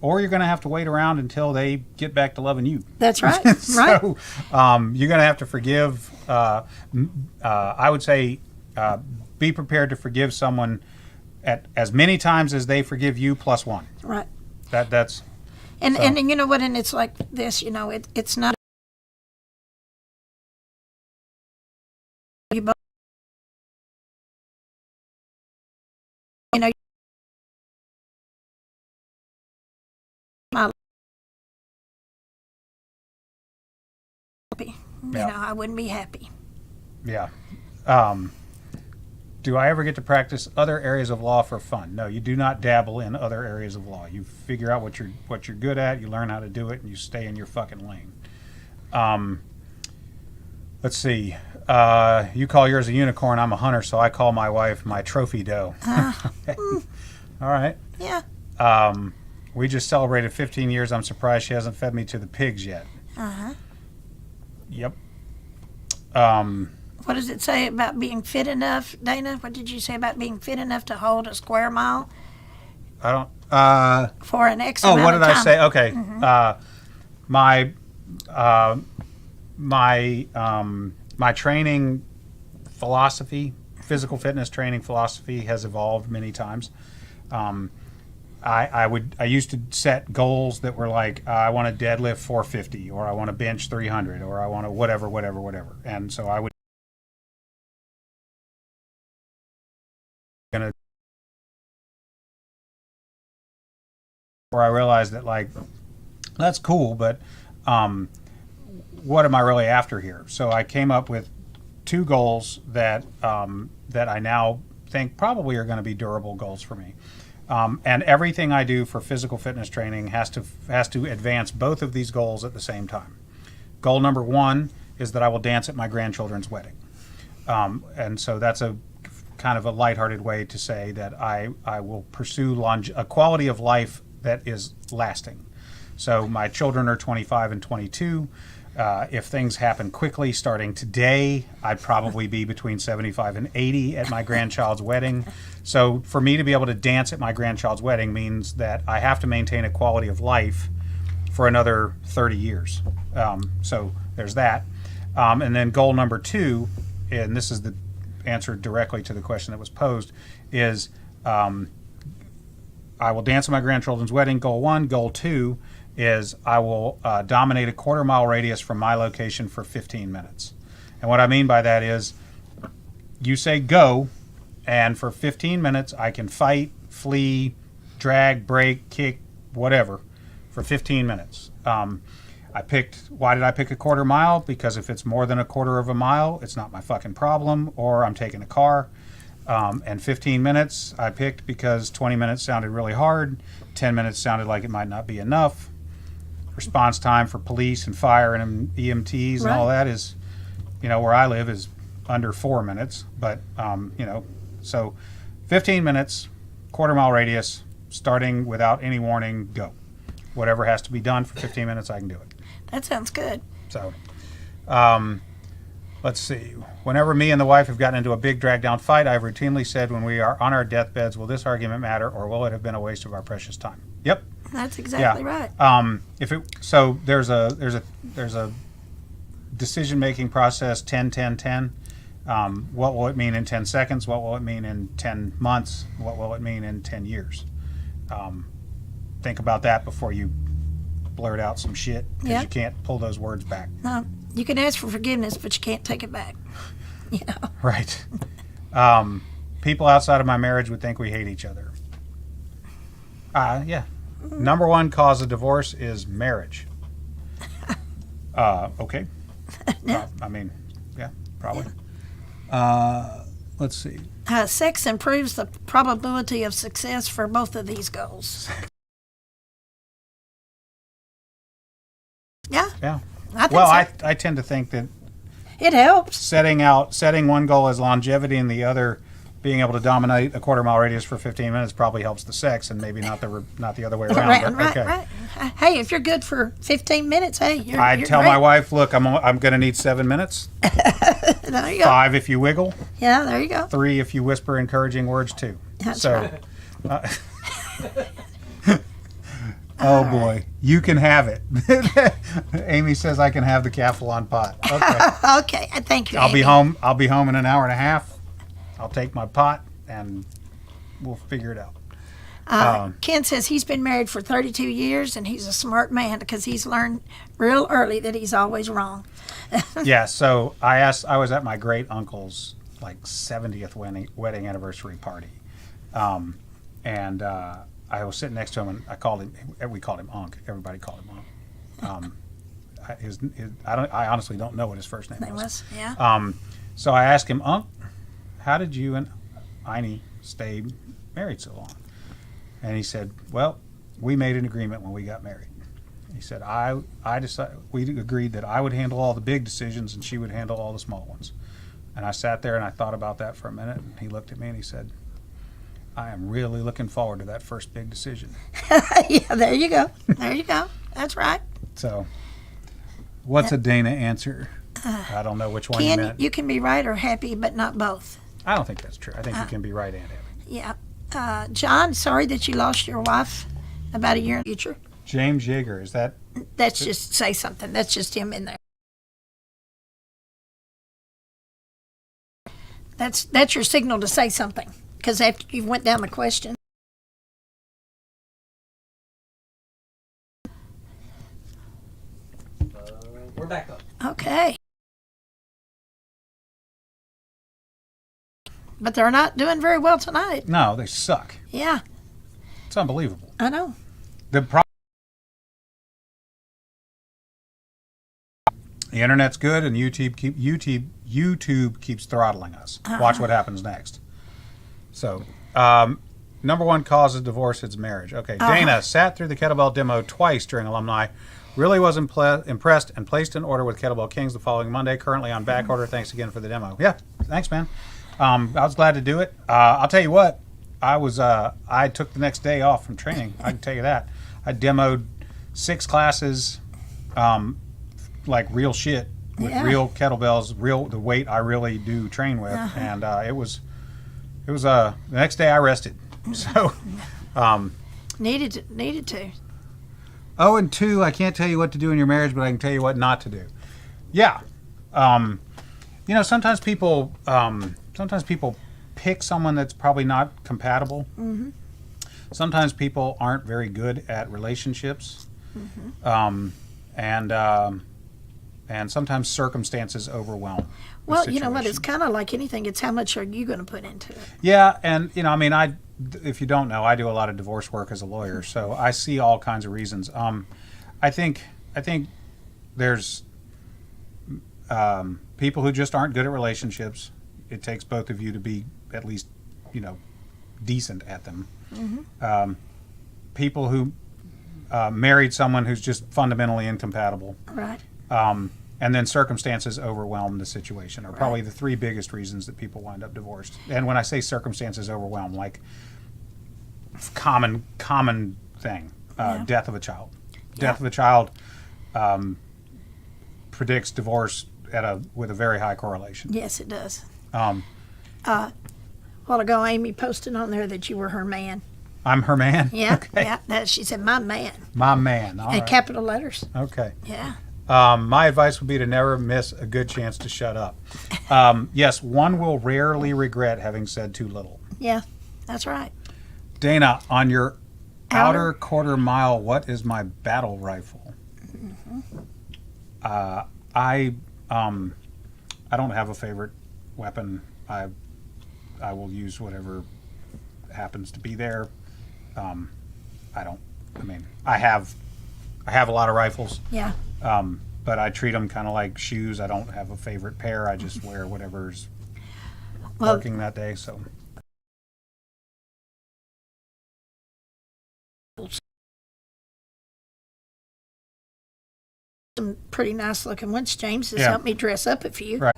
S1: Or you're going to have to wait around until they get back to loving you.
S2: That's right. Right.
S1: So you're going to have to forgive. I would say be prepared to forgive someone at as many times as they forgive you plus one.
S2: Right.
S1: That's
S2: And
S1: So-
S2: and you know what? And it's like this. It's not. You both. You know. My.
S1: Yeah.
S2: I wouldn't be happy.
S1: yeah. Do I ever get to practice other areas of law for fun? No, you do not dabble in other areas of law. You figure out what you're good at. You learn how to do it, and you stay in your fucking lane. Let's see. You call yours a unicorn. I'm a hunter, so I call my wife my trophy doe. All right.
S2: Yeah.
S1: We just celebrated 15 years. I'm surprised she hasn't fed me to the pigs yet.
S2: Uh-huh.
S1: Yep.
S2: What does it say about being fit enough, Dana? What did you say about being fit enough to hold a square mile
S1: I don't.
S2: for an X
S1: Oh,
S2: amount
S1: what
S2: of
S1: did I
S2: time?
S1: say? Okay. My training philosophy, physical fitness training philosophy, has evolved many times. I used to set goals that were like, I want to deadlift 450, or I want to bench 300, or I want to whatever. And so I would gonna, where I realized that, like, that's cool, but what am I really after here? So I came up with two goals that that I now think probably are going to be durable goals for me. And everything I do for physical fitness training has to advance both of these goals at the same time. Goal number one is that I will dance at my grandchildren's wedding, and so that's a kind of a lighthearted way to say that I will pursue a quality of life that is lasting. So my children are 25 and 22. If things happen quickly, starting today, I'd probably be between 75 and 80 at my grandchild's wedding. So for me to be able to dance at my grandchild's wedding means that I have to maintain a quality of life for another 30 years. So there's that. And then goal number two, and this is the answer directly to the question that was posed, is I will dance at my grandchildren's wedding, goal one. Goal two is I will dominate a quarter-mile radius from my location for 15 minutes. And what I mean by that is you say go, and for 15 minutes I can fight, flee, drag, break, kick, whatever, for 15 minutes. Why did I pick a quarter mile? Because if it's more than a quarter of a mile, it's not my fucking problem, or I'm taking a car. And 15 minutes I picked because 20 minutes sounded really hard, 10 minutes sounded like it might not be enough. Response time for police and fire and EMTs and all that is, where I live is under 4 minutes. But, so 15 minutes, quarter-mile radius, starting without any warning, go. Whatever has to be done for 15 minutes, I can do it.
S2: That sounds good.
S1: So, let's see. Whenever me and the wife have gotten into a big drag-down fight, I've routinely said when we are on our deathbeds, will this argument matter, or will it have been a waste of our precious time? Yep.
S2: That's exactly right.
S1: There's a decision-making process, 10-10-10. What will it mean in 10 seconds? What will it mean in 10 months? What will it mean in 10 years? Think about that before you blurt out some shit, because
S2: Yep.
S1: you can't pull those words back.
S2: No, you can ask for forgiveness, but you can't take it back.
S1: Right. People outside of my marriage would think we hate each other. Yeah. Number one cause of divorce is marriage. Okay. I mean, yeah, probably. Let's see.
S2: Sex improves the probability of success for both of these goals. Yeah,
S1: Yeah.
S2: I think
S1: Well,
S2: so.
S1: I tend to think that
S2: It helps.
S1: setting one goal as longevity and the other being able to dominate a quarter-mile radius for 15 minutes probably helps the sex, and maybe not the other way around.
S2: Right,
S1: but, okay.
S2: right. Hey, if you're good for 15 minutes, hey,
S1: I'd
S2: you're
S1: tell
S2: great.
S1: my wife, look, I'm going to need 7 minutes.
S2: There you go.
S1: 5 if you wiggle.
S2: Yeah, there you go.
S1: 3 if you whisper encouraging words too.
S2: That's
S1: so,
S2: right.
S1: oh boy, you can have it. Amy says I can have the Calphalon pot. Okay,
S2: Okay, thank you.
S1: I'll be
S2: Amy.
S1: home. I'll be home in an hour and a half. I'll take my pot and we'll figure it out.
S2: Ken says he's been married for 32 years and he's a smart man because he's learned real early that he's always wrong.
S1: Yeah. So I was at my great uncle's like 70th wedding anniversary party, and I was sitting next to him, and we called him Unc. Everybody called him Unc. I honestly don't know what his first name
S2: That
S1: was.
S2: was, yeah.
S1: So I asked him, Unc, how did you and Einie stay married so long? And he said, well, we made an agreement when we got married. He said, we agreed that I would handle all the big decisions and she would handle all the small ones. And I sat there and I thought about that for a minute, and he looked at me and he said, I am really looking forward to that first big decision.
S2: Yeah, there you go. There you go. That's right.
S1: So, what's a Dana answer? I don't know which one you
S2: Ken,
S1: meant.
S2: you can be right or happy, but not both.
S1: I don't think that's true. I think you can be right and happy.
S2: Yeah. John, sorry that you lost your wife about a year in the future.
S1: James Yeager, is that?
S2: That's just say something. That's just him in there. That's your signal to say something, because after you went down the question. But they're not doing very well tonight.
S1: No, they suck.
S2: Yeah,
S1: It's unbelievable.
S2: I know.
S1: The internet's good, and YouTube keeps throttling us. Watch what happens next. So, number one cause of divorce is marriage. Okay, Dana sat through the kettlebell demo twice during alumni. Really was impressed and placed an order with Kettlebell Kings the following Monday. Currently on back order. Thanks again for the demo. Yeah, thanks, man. I was glad to do it. I'll tell you what. I took the next day off from training. I can tell you that. I demoed 6 classes, like real shit with real kettlebells, the weight I really do train with, and it was the next day I rested. So
S2: Needed to.
S1: oh, and 2, I can't tell you what to do in your marriage, but I can tell you what not to do. Yeah, sometimes people pick someone that's probably not compatible. Mm-hmm. Sometimes people aren't very good at relationships, and sometimes circumstances overwhelm.
S2: Well, you know what? It's kind of like anything. It's how much are you going to put into it?
S1: Yeah, and if you don't know, I do a lot of divorce work as a lawyer, so I see all kinds of reasons. I think there's people who just aren't good at relationships. It takes both of you to be at least, decent at them. Mm-hmm. People who married someone who's just fundamentally incompatible.
S2: Right.
S1: And then circumstances overwhelm the situation are probably the 3 biggest reasons that people wind up divorced. And when I say circumstances overwhelm, like common thing, death of a child. Death of a child predicts divorce with a very high correlation.
S2: Yes, it does. A while ago, Amy posted on there that you were her man.
S1: I'm her man?
S2: Yeah,
S1: Okay.
S2: yeah. She said, my man.
S1: My man. All
S2: In
S1: right.
S2: capital letters.
S1: Okay.
S2: Yeah.
S1: My advice would be to never miss a good chance to shut up. Yes, one will rarely regret having said too little.
S2: Yeah, that's right.
S1: Dana, on your outer quarter mile, what is my battle rifle? Mm-hmm. I don't have a favorite weapon. I will use whatever happens to be there. I have a lot of rifles.
S2: Yeah.
S1: But I treat them kind of like shoes. I don't have a favorite pair. I just wear whatever's working that day. So
S2: some pretty nice looking ones. James has
S1: Yeah.
S2: helped me dress up a few.
S1: Right.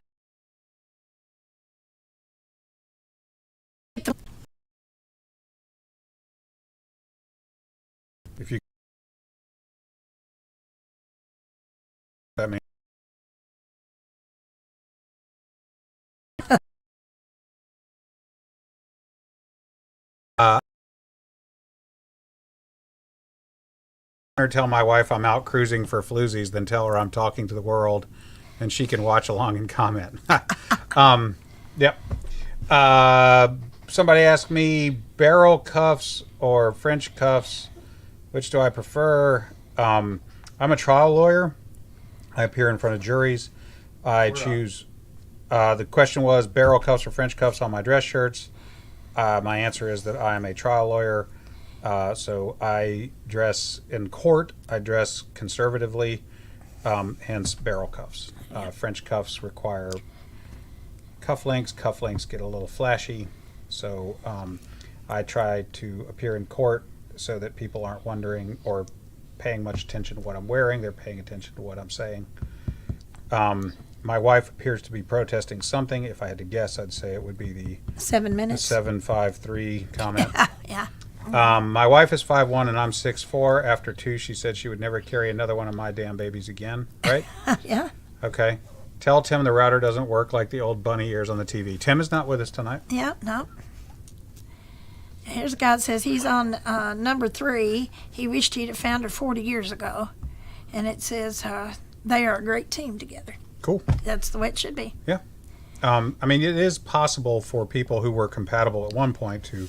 S1: if you that means or tell my wife I'm out cruising for floozies than tell her I'm talking to the world and she can watch along and comment. Yep. Somebody asked me barrel cuffs or French cuffs. Which do I prefer? I'm a trial lawyer. I appear in front of juries. I choose. The question was barrel cuffs or French cuffs on my dress shirts. My answer is that I am a trial lawyer. So I dress in court. I dress conservatively, hence barrel cuffs. French cuffs require cufflinks. Cufflinks get a little flashy. So I try to appear in court so that people aren't wondering or paying much attention to what I'm wearing. They're paying attention to what I'm saying. My wife appears to be protesting something. If I had to guess, I'd say it would be the
S2: 7 minutes.
S1: 753 comment.
S2: Yeah.
S1: My wife is 5'1" and I'm 6'4". After 2, she said she would never carry another one of my damn babies again. Right?
S2: Yeah.
S1: Okay. Tell Tim the router doesn't work like the old bunny ears on the TV. Tim is not with us tonight.
S2: Yeah. No. Here's a guy that says he's on number 3. He wished he'd have found her 40 years ago. And it says they are a great team together.
S1: Cool.
S2: That's the way it should be.
S1: Yeah. It is possible for people who were compatible at one point to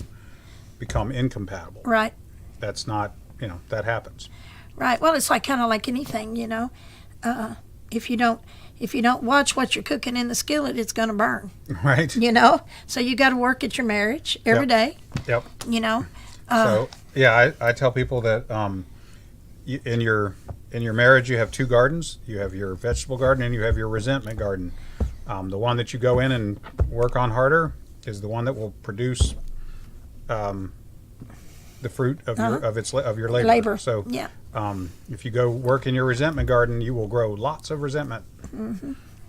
S1: become incompatible.
S2: Right.
S1: That's not, that happens.
S2: Right. Well, it's kind of like anything, if you don't if you don't watch what you're cooking in the skillet, it's going to burn.
S1: Right.
S2: You know, so you got to work at your marriage every day.
S1: Yep.
S2: You know,
S1: So yeah, I tell people that in your marriage you have two gardens. You have your vegetable garden and you have your resentment garden. The one that you go in and work on harder is the one that will produce the fruit of your labor. So
S2: yeah,
S1: if you go work in your resentment garden, you will grow lots of resentment.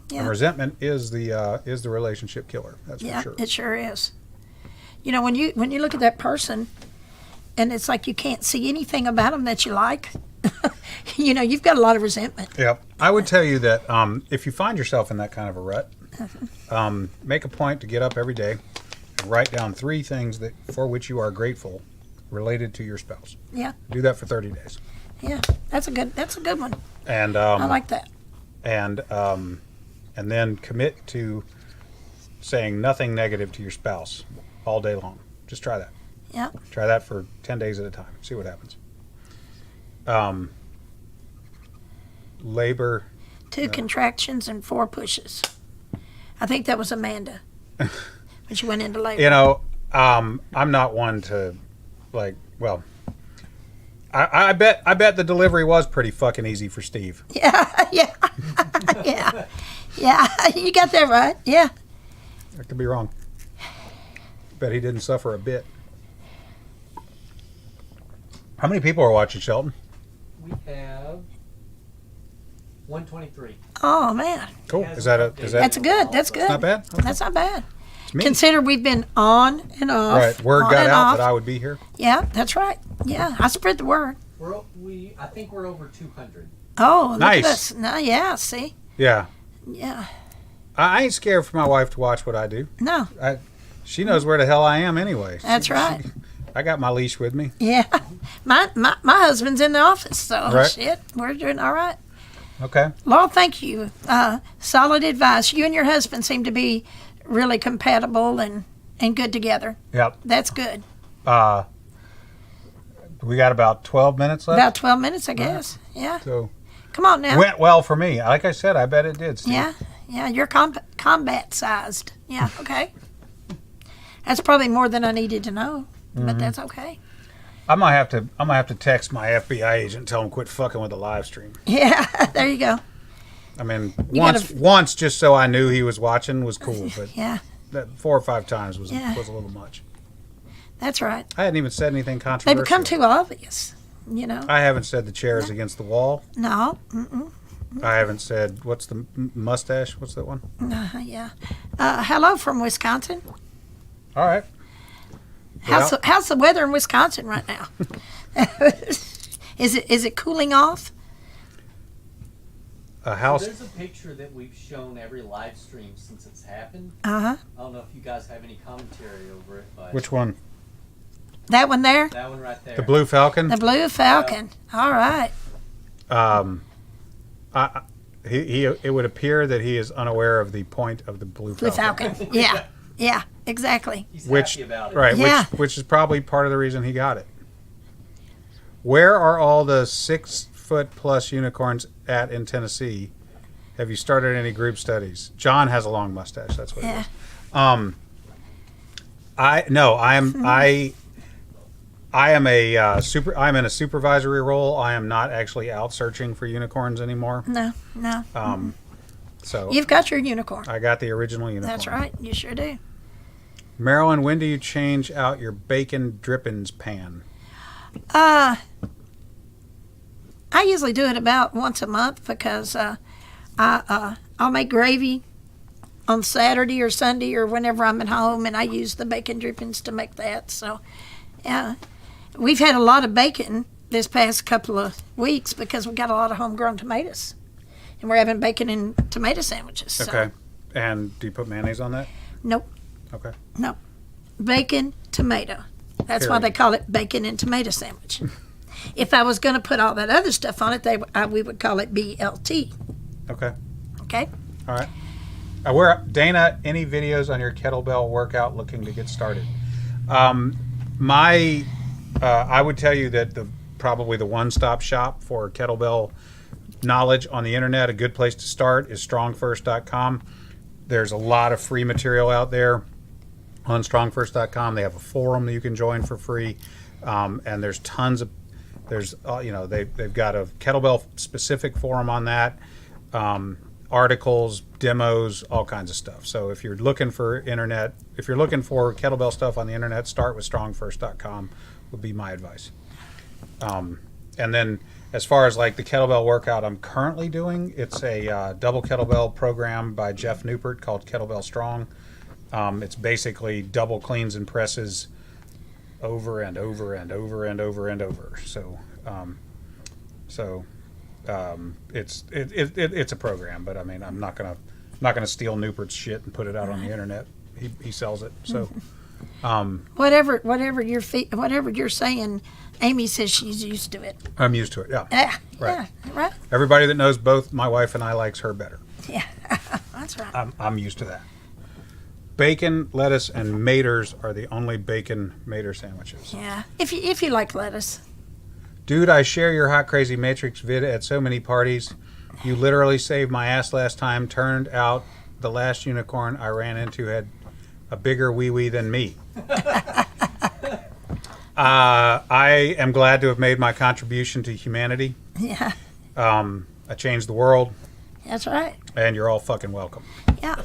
S2: yeah,
S1: And resentment is the relationship killer. That's
S2: yeah,
S1: for sure.
S2: it sure is. You know, when you look at that person, and it's like you can't see anything about them that you like. You know, you've got a lot of resentment.
S1: Yep. I would tell you that if you find yourself in that kind of a rut, make a point to get up every day and write down 3 things for which you are grateful related to your spouse.
S2: Yeah,
S1: Do that for 30 days.
S2: yeah, that's a good one.
S1: And
S2: I like that.
S1: and then commit to saying nothing negative to your spouse all day long. Just try that.
S2: Yeah,
S1: Try that for 10 days at a time. See what happens. Labor.
S2: 2 contractions and 4 pushes. I think that was Amanda when she went into labor.
S1: You know, I'm not one to well, I bet the delivery was pretty fucking easy for Steve.
S2: Yeah, yeah, yeah, yeah. You got that right. Yeah.
S1: I could be wrong. Bet he didn't suffer a bit. How many people are watching, Shelton?
S3: We have 123.
S2: Oh man,
S1: Cool.
S3: Has
S1: Is that
S3: updated.
S2: that's good. That's good.
S1: not bad? Okay.
S2: That's not bad.
S1: It's me.
S2: Consider we've been on and off.
S1: Right. Word
S2: on
S1: got
S2: and
S1: out
S2: off.
S1: that I would be here.
S2: Yeah, that's right. Yeah, I spread the word.
S3: I think we're over 200.
S2: Oh, look
S1: Nice.
S2: at us. No, yeah, see?
S1: Yeah.
S2: Yeah.
S1: I ain't scared for my wife to watch what I do.
S2: No,
S1: She knows where the hell I am anyway.
S2: that's right.
S1: I got my leash with me.
S2: Yeah. My husband's in the office, so
S1: Right.
S2: shit, we're doing all right.
S1: Okay.
S2: Laurel, thank you. Solid advice. You and your husband seem to be really compatible and good together.
S1: Yep.
S2: That's good.
S1: We got about 12 minutes left.
S2: About 12 minutes, I guess. Yeah.
S1: So
S2: Come on now.
S1: went well for me. Like I said, I bet it did, Steve.
S2: Yeah. Yeah. You're combat sized. Yeah. Okay. That's probably more than I needed to know,
S1: Mm-hmm.
S2: but that's okay.
S1: I'm gonna have to text my FBI agent and tell him quit fucking with the live stream.
S2: Yeah. There you go.
S1: I mean,
S2: You
S1: once just so I knew he was watching was cool, but
S2: Yeah.
S1: that 4 or 5 times was
S2: Yeah.
S1: a little much.
S2: That's right.
S1: I hadn't even said anything
S2: They
S1: controversial.
S2: become too obvious. You know.
S1: I haven't said the chair is against the wall.
S2: No. Mm-mm.
S1: I haven't said what's the mustache? What's that one?
S2: Yeah. Hello from Wisconsin.
S1: All right.
S2: How's the weather in Wisconsin right now? Is it cooling off?
S1: A house.
S3: There's a picture that we've shown every live stream since it's happened.
S2: Uh-huh.
S3: I don't know if you guys have any commentary over it, but
S1: Which one?
S2: That one there?
S3: that one right there.
S1: The Blue Falcon.
S2: The Blue Falcon. All right.
S1: It would appear that he is unaware of the point of the Blue
S2: Blue
S1: Falcon.
S2: Falcon. Yeah. Yeah, exactly.
S3: He's
S1: Which
S3: happy about it.
S1: right,
S2: Yeah.
S1: which is probably part of the reason he got it. Where are all the 6-foot-plus unicorns at in Tennessee? Have you started any group studies? John has a long mustache. That's what it
S2: Yeah.
S1: is. I am I'm in a supervisory role. I am not actually out searching for unicorns anymore.
S2: No, no.
S1: So
S2: You've got your unicorn.
S1: I got the original unicorn.
S2: That's right. You sure do.
S1: Marilyn, when do you change out your bacon drippings pan?
S2: I usually do it about once a month because I'll make gravy on Saturday or Sunday or whenever I'm at home, and I use the bacon drippings to make that. So, yeah, we've had a lot of bacon this past couple of weeks because we got a lot of homegrown tomatoes, and we're having bacon and tomato sandwiches. So.
S1: Okay. And do you put mayonnaise on that?
S2: Nope,
S1: Okay.
S2: nope. Bacon, tomato. That's why
S1: Period.
S2: they call it bacon and tomato sandwich. If I was going to put all that other stuff on it, we would call it BLT.
S1: Okay.
S2: Okay?
S1: All right. Dana, any videos on your kettlebell workout looking to get started? I would tell you that probably the one-stop shop for kettlebell knowledge on the internet, a good place to start is strongfirst.com. There's a lot of free material out there on strongfirst.com. They have a forum that you can join for free, and there's tons of they've got a kettlebell specific forum on that, articles, demos, all kinds of stuff. So if you're looking for kettlebell stuff on the internet, start with strongfirst.com would be my advice. And then as far as like the kettlebell workout I'm currently doing, it's a double kettlebell program by Jeff Newport called Kettlebell Strong. It's basically double cleans and presses over and over and over and over and over. It's a program, but I mean, I'm not gonna steal Newport's shit and put it out on the internet. He sells it. So
S2: Whatever you're saying, Amy says she's used to it.
S1: I'm used to it. Yeah.
S2: Yeah.
S1: Right.
S2: Yeah. Right.
S1: Everybody that knows both my wife and I likes her better.
S2: Yeah. That's right.
S1: I'm used to that. Bacon, lettuce, and maters are the only bacon mater sandwiches.
S2: Yeah. If you like lettuce.
S1: Dude, I share your Hot Crazy Matrix vid at so many parties. You literally saved my ass last time. Turned out the last unicorn I ran into had a bigger wee-wee than me. I am glad to have made my contribution to humanity.
S2: Yeah.
S1: I changed the world,
S2: That's right.
S1: and you're all fucking welcome.
S2: Yeah.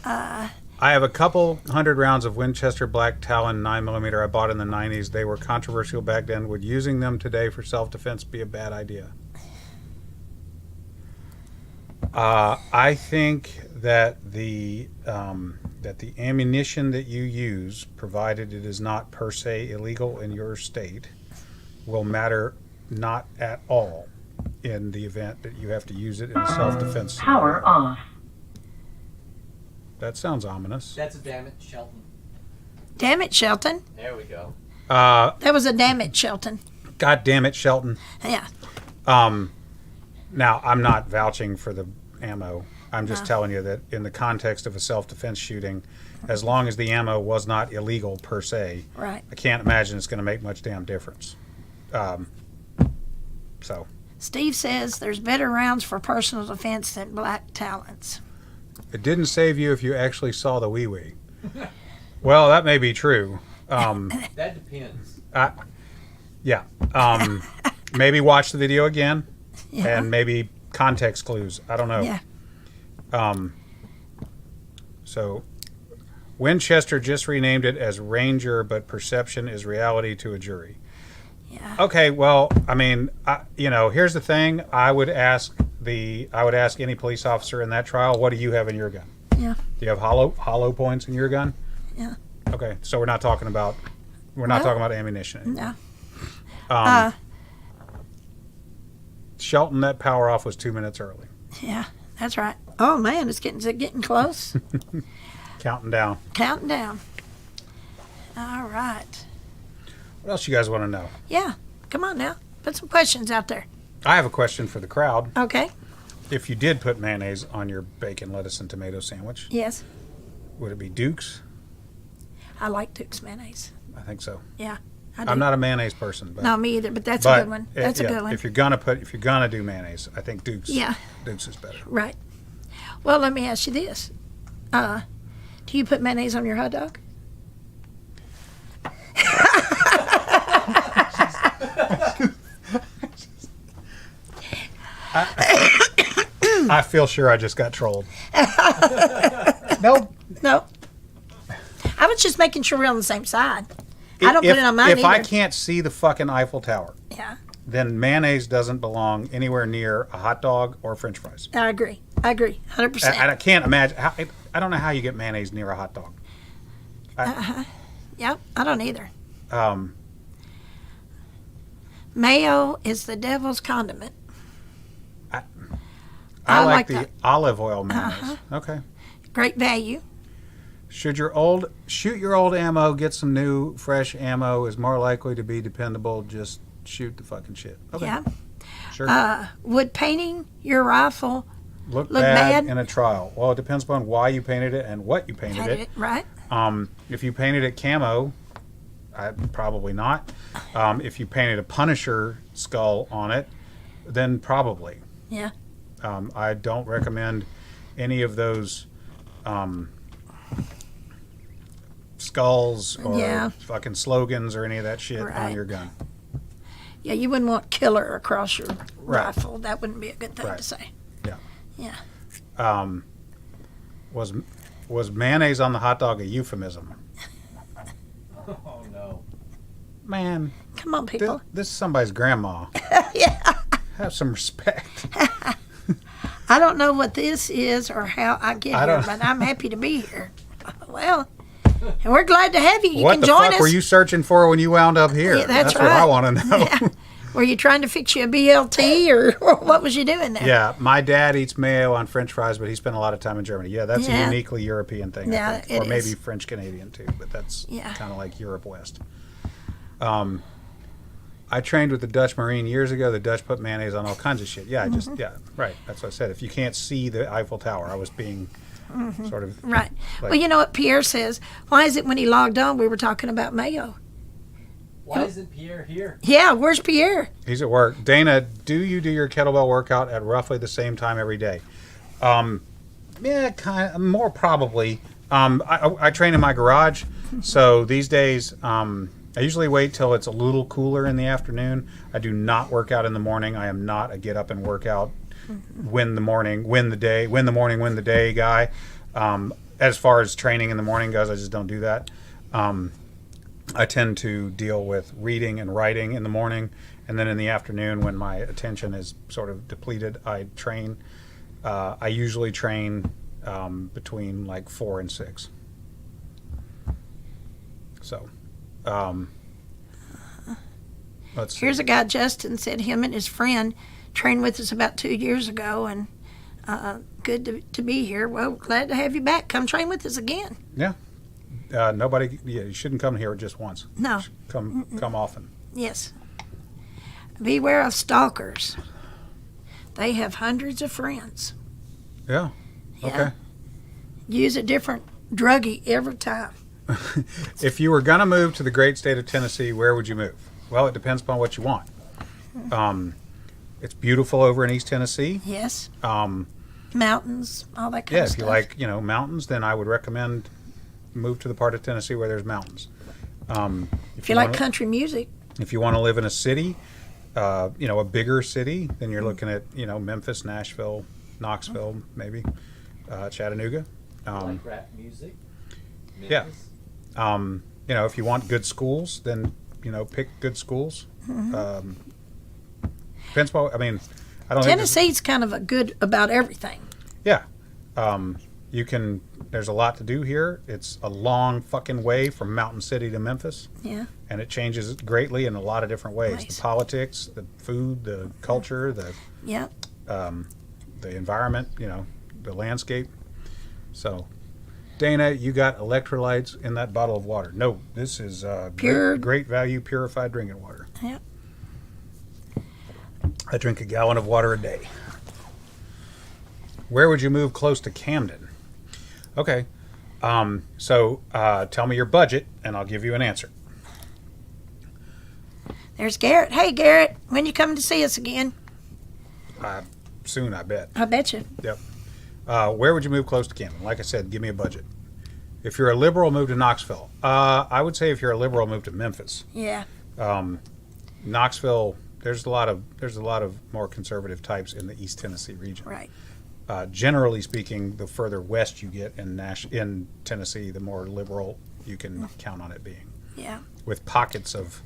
S1: I have a couple 100 rounds of Winchester Black Talon 9mm I bought in the 90s. They were controversial back then. Would using them today for self-defense be a bad idea? I think that the ammunition that you use, provided it is not per se illegal in your state, will matter not at all in the event that you have to use it in a self-defense scenario.
S4: Power off.
S1: That sounds ominous.
S3: That's a damn it, Shelton.
S2: Damn it, Shelton.
S3: There we go.
S2: That was a damn it, Shelton.
S1: God damn it, Shelton.
S2: Yeah.
S1: Now, I'm not vouching for the ammo. I'm just telling you that in the context of a self-defense shooting, as long as the ammo was not illegal per se,
S2: Right.
S1: I can't imagine it's going to make much damn difference.
S2: Steve says there's better rounds for personal defense than black talons.
S1: It didn't save you if you actually saw the wee-wee. Well, that may be true.
S3: That depends.
S1: Yeah. Maybe watch the video again,
S2: Yeah.
S1: and maybe context clues. I don't know.
S2: Yeah.
S1: So Winchester just renamed it as Ranger, but perception is reality to a jury.
S2: Yeah.
S1: Okay, well, I mean, here's the thing. I would ask any police officer in that trial, what do you have in your gun?
S2: Yeah.
S1: Do you have hollow points in your gun?
S2: Yeah.
S1: Okay, so we're not talking about ammunition anymore.
S2: No.
S1: Shelton, that power off was 2 minutes early.
S2: Yeah. That's right. Oh man, it's getting close.
S1: Counting down.
S2: Counting down. All right.
S1: What else you guys want to know?
S2: Yeah. Come on now. Put some questions out there.
S1: I have a question for the crowd.
S2: Okay.
S1: If you did put mayonnaise on your bacon, lettuce, and tomato sandwich,
S2: Yes.
S1: would it be Duke's?
S2: I like Duke's mayonnaise.
S1: I think so.
S2: Yeah. I do.
S1: I'm not a mayonnaise person, but
S2: No, me either. But that's
S1: but
S2: a good one. That's a good one.
S1: If you're gonna do mayonnaise, I think Duke's.
S2: Yeah.
S1: Duke's is better.
S2: Right. Well, let me ask you this. Do you put mayonnaise on your hot dog?
S1: I feel sure I just got trolled. No.
S2: No. I was just making sure we're on the same side. I don't put it on mine
S1: If I
S2: either.
S1: can't see the fucking Eiffel Tower,
S2: Yeah,
S1: then mayonnaise doesn't belong anywhere near a hot dog or French fries.
S2: I agree. 100%.
S1: I can't imagine. I don't know how you get mayonnaise near a hot dog.
S2: Yeah, I don't either.
S1: Um,
S2: Mayo is the devil's condiment.
S1: I
S2: I
S1: like
S2: like
S1: the
S2: that.
S1: olive oil mayonnaise. Okay.
S2: Great value.
S1: Shoot your old ammo, get some new, fresh ammo is more likely to be dependable. Just shoot the fucking shit. Okay.
S2: Yeah.
S1: Sure.
S2: Would painting your rifle
S1: look
S2: bad?
S1: in a trial. Well, it depends upon why you painted it and what you painted
S2: painted
S1: it.
S2: it right?
S1: If you painted it camo, probably not. If you painted a Punisher skull on it, then probably.
S2: Yeah.
S1: I don't recommend any of those skulls or
S2: Yeah.
S1: fucking slogans or any of that shit on
S2: Right.
S1: your gun.
S2: Yeah, you wouldn't want killer across your
S1: Right.
S2: rifle. That wouldn't be a good thing
S1: Right.
S2: to say.
S1: Yeah.
S2: Yeah.
S1: Was mayonnaise on the hot dog a euphemism?
S3: Oh no.
S1: Man,
S2: Come on,
S1: this,
S2: people.
S1: this is somebody's grandma.
S2: Yeah.
S1: Have some respect.
S2: I don't know what this is or how I get
S1: I
S2: here,
S1: don't-
S2: but I'm happy to be here. Well, and we're glad to have you. You
S1: What
S2: can
S1: the
S2: join
S1: fuck
S2: us.
S1: were you searching for when you wound up here?
S2: Yeah, that's
S1: what I
S2: right.
S1: want to know.
S2: Yeah. Were you trying to fix you a BLT or what was you doing there?
S1: Yeah, my dad eats mayo on French fries, but he spent a lot of time in Germany. Yeah, that's a
S2: Yeah.
S1: uniquely European thing,
S2: Yeah,
S1: I think.
S2: it
S1: Or maybe
S2: is.
S1: French Canadian too, but that's
S2: Yeah.
S1: kind of like Europe West. I trained with the Dutch Marine years ago. The Dutch put mayonnaise on all kinds of shit. Yeah,
S2: Mm-hmm.
S1: yeah, right. That's what I said. If you can't see the Eiffel Tower, I was being sort of
S2: Right.
S1: Like-
S2: Well, you know what Pierre says? Why is it when he logged on we were talking about mayo?
S3: Why isn't Pierre here?
S2: Yeah, where's Pierre?
S1: He's at work. Dana, do you do your kettlebell workout at roughly the same time every day? Yeah, kind of, more probably. I train in my garage, so these days I usually wait till it's a little cooler in the afternoon. I do not work out in the morning. I am not a get up and work out, win the morning, win the day, win the morning, win the day guy. As far as training in the morning goes, I just don't do that. I tend to deal with reading and writing in the morning, and then in the afternoon, when my attention is sort of depleted, I train. I usually train between like 4 and 6. So, let's see.
S2: Here's a guy, Justin, said him and his friend trained with us about 2 years ago, and good to be here. Well, glad to have you back. Come train with us again.
S1: Yeah. Nobody. Yeah, you shouldn't come here just once.
S2: No.
S1: Come often.
S2: Yes. Beware of stalkers. They have hundreds of friends.
S1: Yeah.
S2: Yeah.
S1: Okay.
S2: Use a different druggie every time.
S1: If you were gonna move to the great state of Tennessee, where would you move? Well, it depends upon what you want. It's beautiful over in East Tennessee.
S2: Yes. Mountains, all that kind
S1: Yeah,
S2: of
S1: if
S2: stuff.
S1: you like, mountains, then I would recommend move to the part of Tennessee where there's mountains.
S2: If you like
S1: wanna-
S2: country music,
S1: if you want to live in a city, a bigger city, then you're looking at, Memphis, Nashville, Knoxville, maybe, Chattanooga.
S3: Like rap music.
S1: yeah.
S3: Memphis.
S1: If you want good schools, then, pick good schools. Depends upon, I don't think there's-
S2: Tennessee's kind of a good about everything.
S1: yeah. There's a lot to do here. It's a long fucking way from Mountain City to Memphis.
S2: Yeah.
S1: And it changes greatly in a lot of different ways.
S2: Nice.
S1: The politics, the food, the culture, the
S2: Yeah.
S1: environment, the landscape. So, Dana, you got electrolytes in that bottle of water. No, this is
S2: Pure-
S1: great value purified drinking water.
S2: Yeah.
S1: I drink a gallon of water a day. Where would you move close to Camden? Okay. So tell me your budget, and I'll give you an answer.
S2: There's Garrett. Hey, Garrett, when you coming to see us again?
S1: Soon, I bet.
S2: I bet you.
S1: Yep. Where would you move close to Camden? Like I said, give me a budget. If you're a liberal, move to Knoxville. I would say if you're a liberal, move to Memphis.
S2: Yeah.
S1: Knoxville, there's a lot of more conservative types in the East Tennessee region.
S2: Right.
S1: Generally speaking, the further west you get in Tennessee, the more liberal you can count on it being,
S2: Yeah.
S1: with pockets of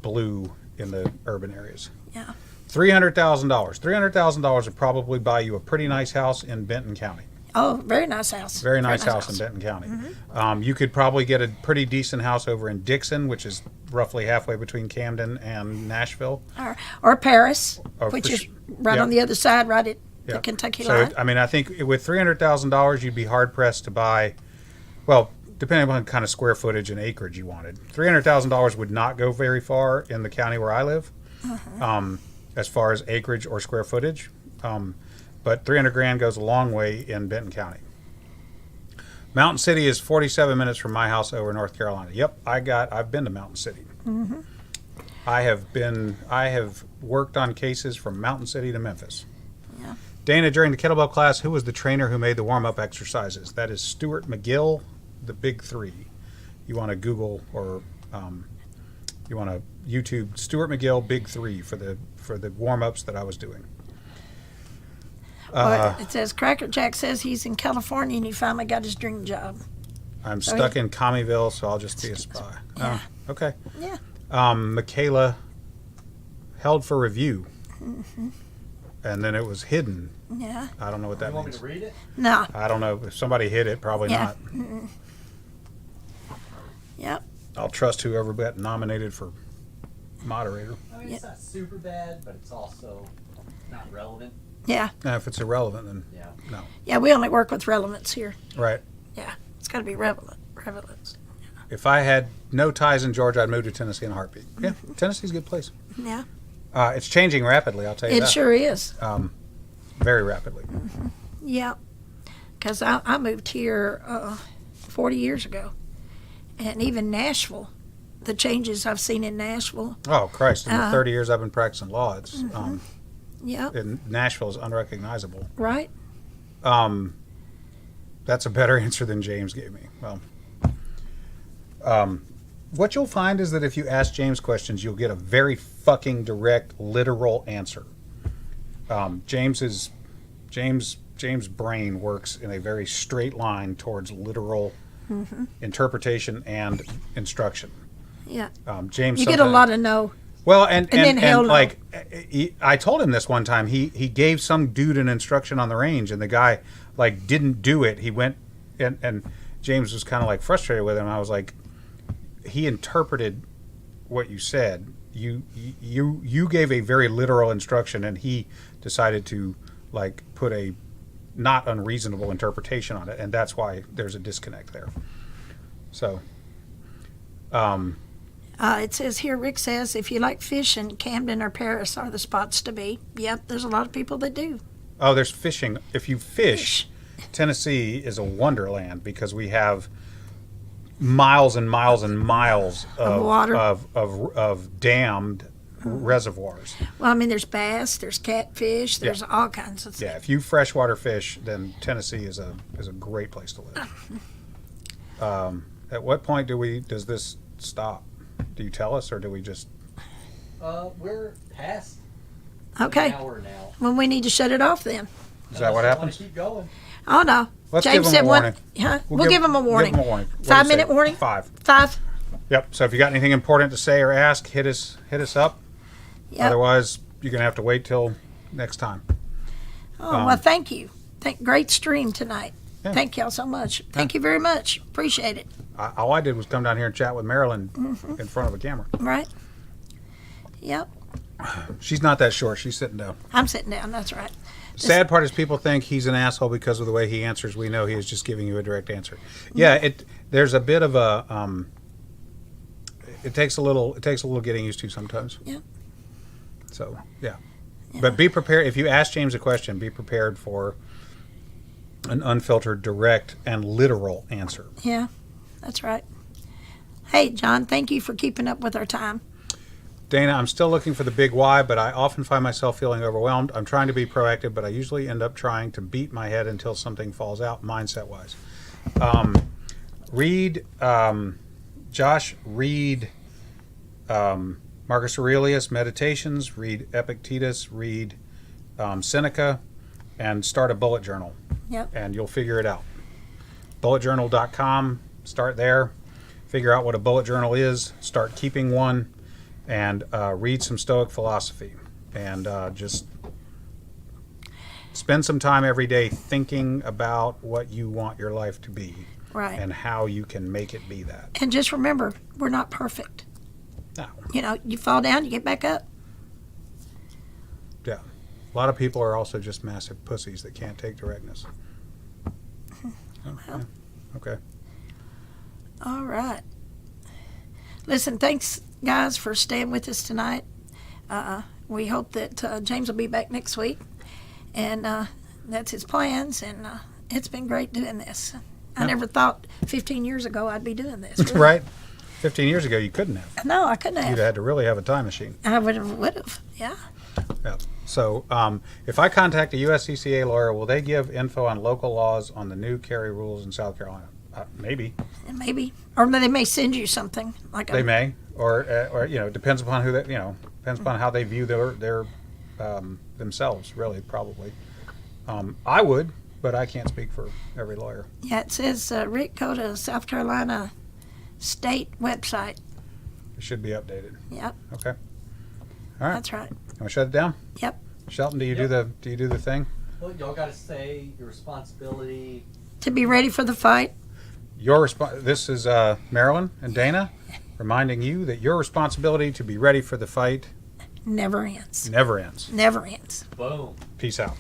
S1: blue in the urban areas.
S2: Yeah.
S1: $300,000. $300,000 would probably buy you a pretty nice house in Benton County.
S2: Oh, very nice house.
S1: Very nice house in Benton County. You could probably get a pretty decent house over in Dixon, which is roughly halfway between Camden and Nashville.
S2: Or Paris,
S1: Or
S2: which
S1: for
S2: is
S1: sh-
S2: right
S1: yeah.
S2: on the other side, right at
S1: Yeah.
S2: the Kentucky
S1: So,
S2: line.
S1: I think with $300,000, you'd be hard pressed to buy, well, depending upon kind of square footage and acreage you wanted. $300,000 would not go very far in the county where I live, as far as acreage or square footage. But 300 grand goes a long way in Benton County. Mountain City is 47 minutes from my house over in North Carolina. Yep, I've been to Mountain City. I have worked on cases from Mountain City to Memphis. Dana, during the kettlebell class, who was the trainer who made the warm-up exercises? That is Stuart McGill, the Big Three. You want to Google or you want to YouTube Stuart McGill Big Three for the warm-ups that I was doing.
S2: Well, it says Cracker Jack says he's in California and he finally got his dream job.
S1: I'm
S2: So
S1: stuck in Commeyville, so I'll just be a spy.
S2: Yeah.
S1: Oh, okay.
S2: Yeah.
S1: Michaela held for review, and then it was hidden.
S2: Yeah.
S1: I don't know what
S3: You
S1: that
S3: want me
S1: means.
S3: to read it?
S2: No.
S1: I don't know. If somebody hid it, probably
S2: Yeah.
S1: not.
S2: Yep.
S1: I'll trust whoever got nominated for moderator.
S3: I mean, it's not super bad, but it's also not relevant.
S2: Yeah.
S1: Now, if it's irrelevant, then
S3: Yeah.
S1: no.
S2: Yeah. We only work with relevance here.
S1: Right.
S2: Yeah. It's got to be relevant. Relevance.
S1: If I had no ties in Georgia, I'd move to Tennessee in a heartbeat. Yeah, Tennessee's a good place.
S2: Yeah.
S1: It's changing rapidly, I'll tell you
S2: It
S1: that.
S2: sure is.
S1: Very rapidly.
S2: Yeah. Because I moved here 40 years ago. And even Nashville, the changes I've seen in Nashville.
S1: Oh, Christ. In the 30 years I've been practicing law, it's
S2: Yeah.
S1: in Nashville is unrecognizable.
S2: Right.
S1: That's a better answer than James gave me. Well, what you'll find is that if you ask James questions, you'll get a very fucking direct, literal answer. James's brain works in a very straight line towards literal interpretation and instruction.
S2: Yeah.
S1: James,
S2: You get a
S1: sometimes-
S2: lot of no.
S1: Well, and
S2: then hell no.
S1: like I told him this one time. He gave some dude an instruction on the range, and the guy like didn't do it. He went and James was kind of like frustrated with him. I was like, he interpreted what you said. You gave a very literal instruction, and he decided to like put a not unreasonable interpretation on it, and that's why there's a disconnect there. So.
S2: It says here, Rick says, if you like fishing, Camden or Paris are the spots to be. Yep, there's a lot of people that do.
S1: Oh, there's fishing. If you fish, Tennessee is a wonderland because we have miles and miles and miles of
S2: water.
S1: of dammed reservoirs.
S2: Well, I mean, there's bass, there's catfish, there's all kinds of things.
S1: Yeah, if you freshwater fish, then Tennessee is a great place to live. At what point does this stop? Do you tell us, or do we just?
S3: We're past
S2: Okay.
S3: an hour now.
S2: Well, we need to shut it off then.
S1: Is that what
S3: Unless you wanna
S1: happens?
S3: Keep going.
S2: Oh, no.
S1: Let's
S2: James
S1: give
S2: said
S1: them a
S2: one.
S1: warning.
S2: Huh? We'll give them a warning.
S1: Give them a warning. What do you
S2: 5
S1: say?
S2: minute warning?
S1: 5.
S2: 5?
S1: Yep. So if you got anything important to say or ask, hit us up.
S2: Yep.
S1: Otherwise, you're gonna have to wait till next time.
S2: Oh, well, thank you. Great stream tonight.
S1: Yeah.
S2: Thank y'all so much. Thank you very much. Appreciate it.
S1: All I did was come down here and chat with Marilyn in front of a camera.
S2: Right? Yep.
S1: She's not that short. She's sitting down.
S2: I'm sitting down. That's right.
S1: Sad part is people think he's an asshole because of the way he answers. We know he is just giving you a direct answer. Yeah, there's a bit of a it takes a little getting used to sometimes.
S2: Yeah.
S1: So yeah. But be prepared. If you ask James a question, be prepared for an unfiltered, direct, and literal answer.
S2: Yeah. That's right. Hey, John, thank you for keeping up with our time.
S1: Dana, I'm still looking for the big why, but I often find myself feeling overwhelmed. I'm trying to be proactive, but I usually end up trying to beat my head until something falls out, mindset-wise. Josh, read Marcus Aurelius Meditations, read Epictetus, read Seneca, and start a bullet journal.
S2: Yep.
S1: And you'll figure it out. Bulletjournal.com, start there. Figure out what a bullet journal is, start keeping one, and read some Stoic philosophy. And just spend some time every day thinking about what you want your life to be.
S2: Right.
S1: And how you can make it be that.
S2: And just remember, we're not perfect.
S1: No.
S2: You know, you fall down, you get back up.
S1: Yeah. A lot of people are also just massive pussies that can't take directness. Oh, yeah. Okay.
S2: All right. Listen, thanks, guys, for staying with us tonight. We hope that James will be back next week. And that's his plans. And it's been great doing this. I never thought 15 years ago I'd be doing this. Really.
S1: Right? 15 years ago, you couldn't have.
S2: No, I couldn't
S1: You'd
S2: have.
S1: have had to really have a time machine.
S2: I would have. Yeah.
S1: Yeah. So if I contact a USCCA lawyer, will they give info on local laws on the new carry rules in South Carolina? Maybe.
S2: And maybe, or they may send you something like
S1: They may, or you know, depends upon who that, you know, depends upon how they view their themselves. Really, probably. I would, but I can't speak for every lawyer.
S2: Yeah, it says Rick, go to South Carolina State website.
S1: It should be updated.
S2: Yep,
S1: Okay. All right.
S2: that's right.
S1: You want to shut it down?
S2: Yep.
S1: Shelton, do you
S3: Yep.
S1: do you do the thing?
S3: Well, y'all got to say your responsibility.
S2: To be ready for the fight.
S1: This is Marilyn and Dana reminding you that your responsibility to be ready for the fight
S2: Never ends.
S1: never ends.
S2: Never ends.
S3: Boom.
S1: Peace out.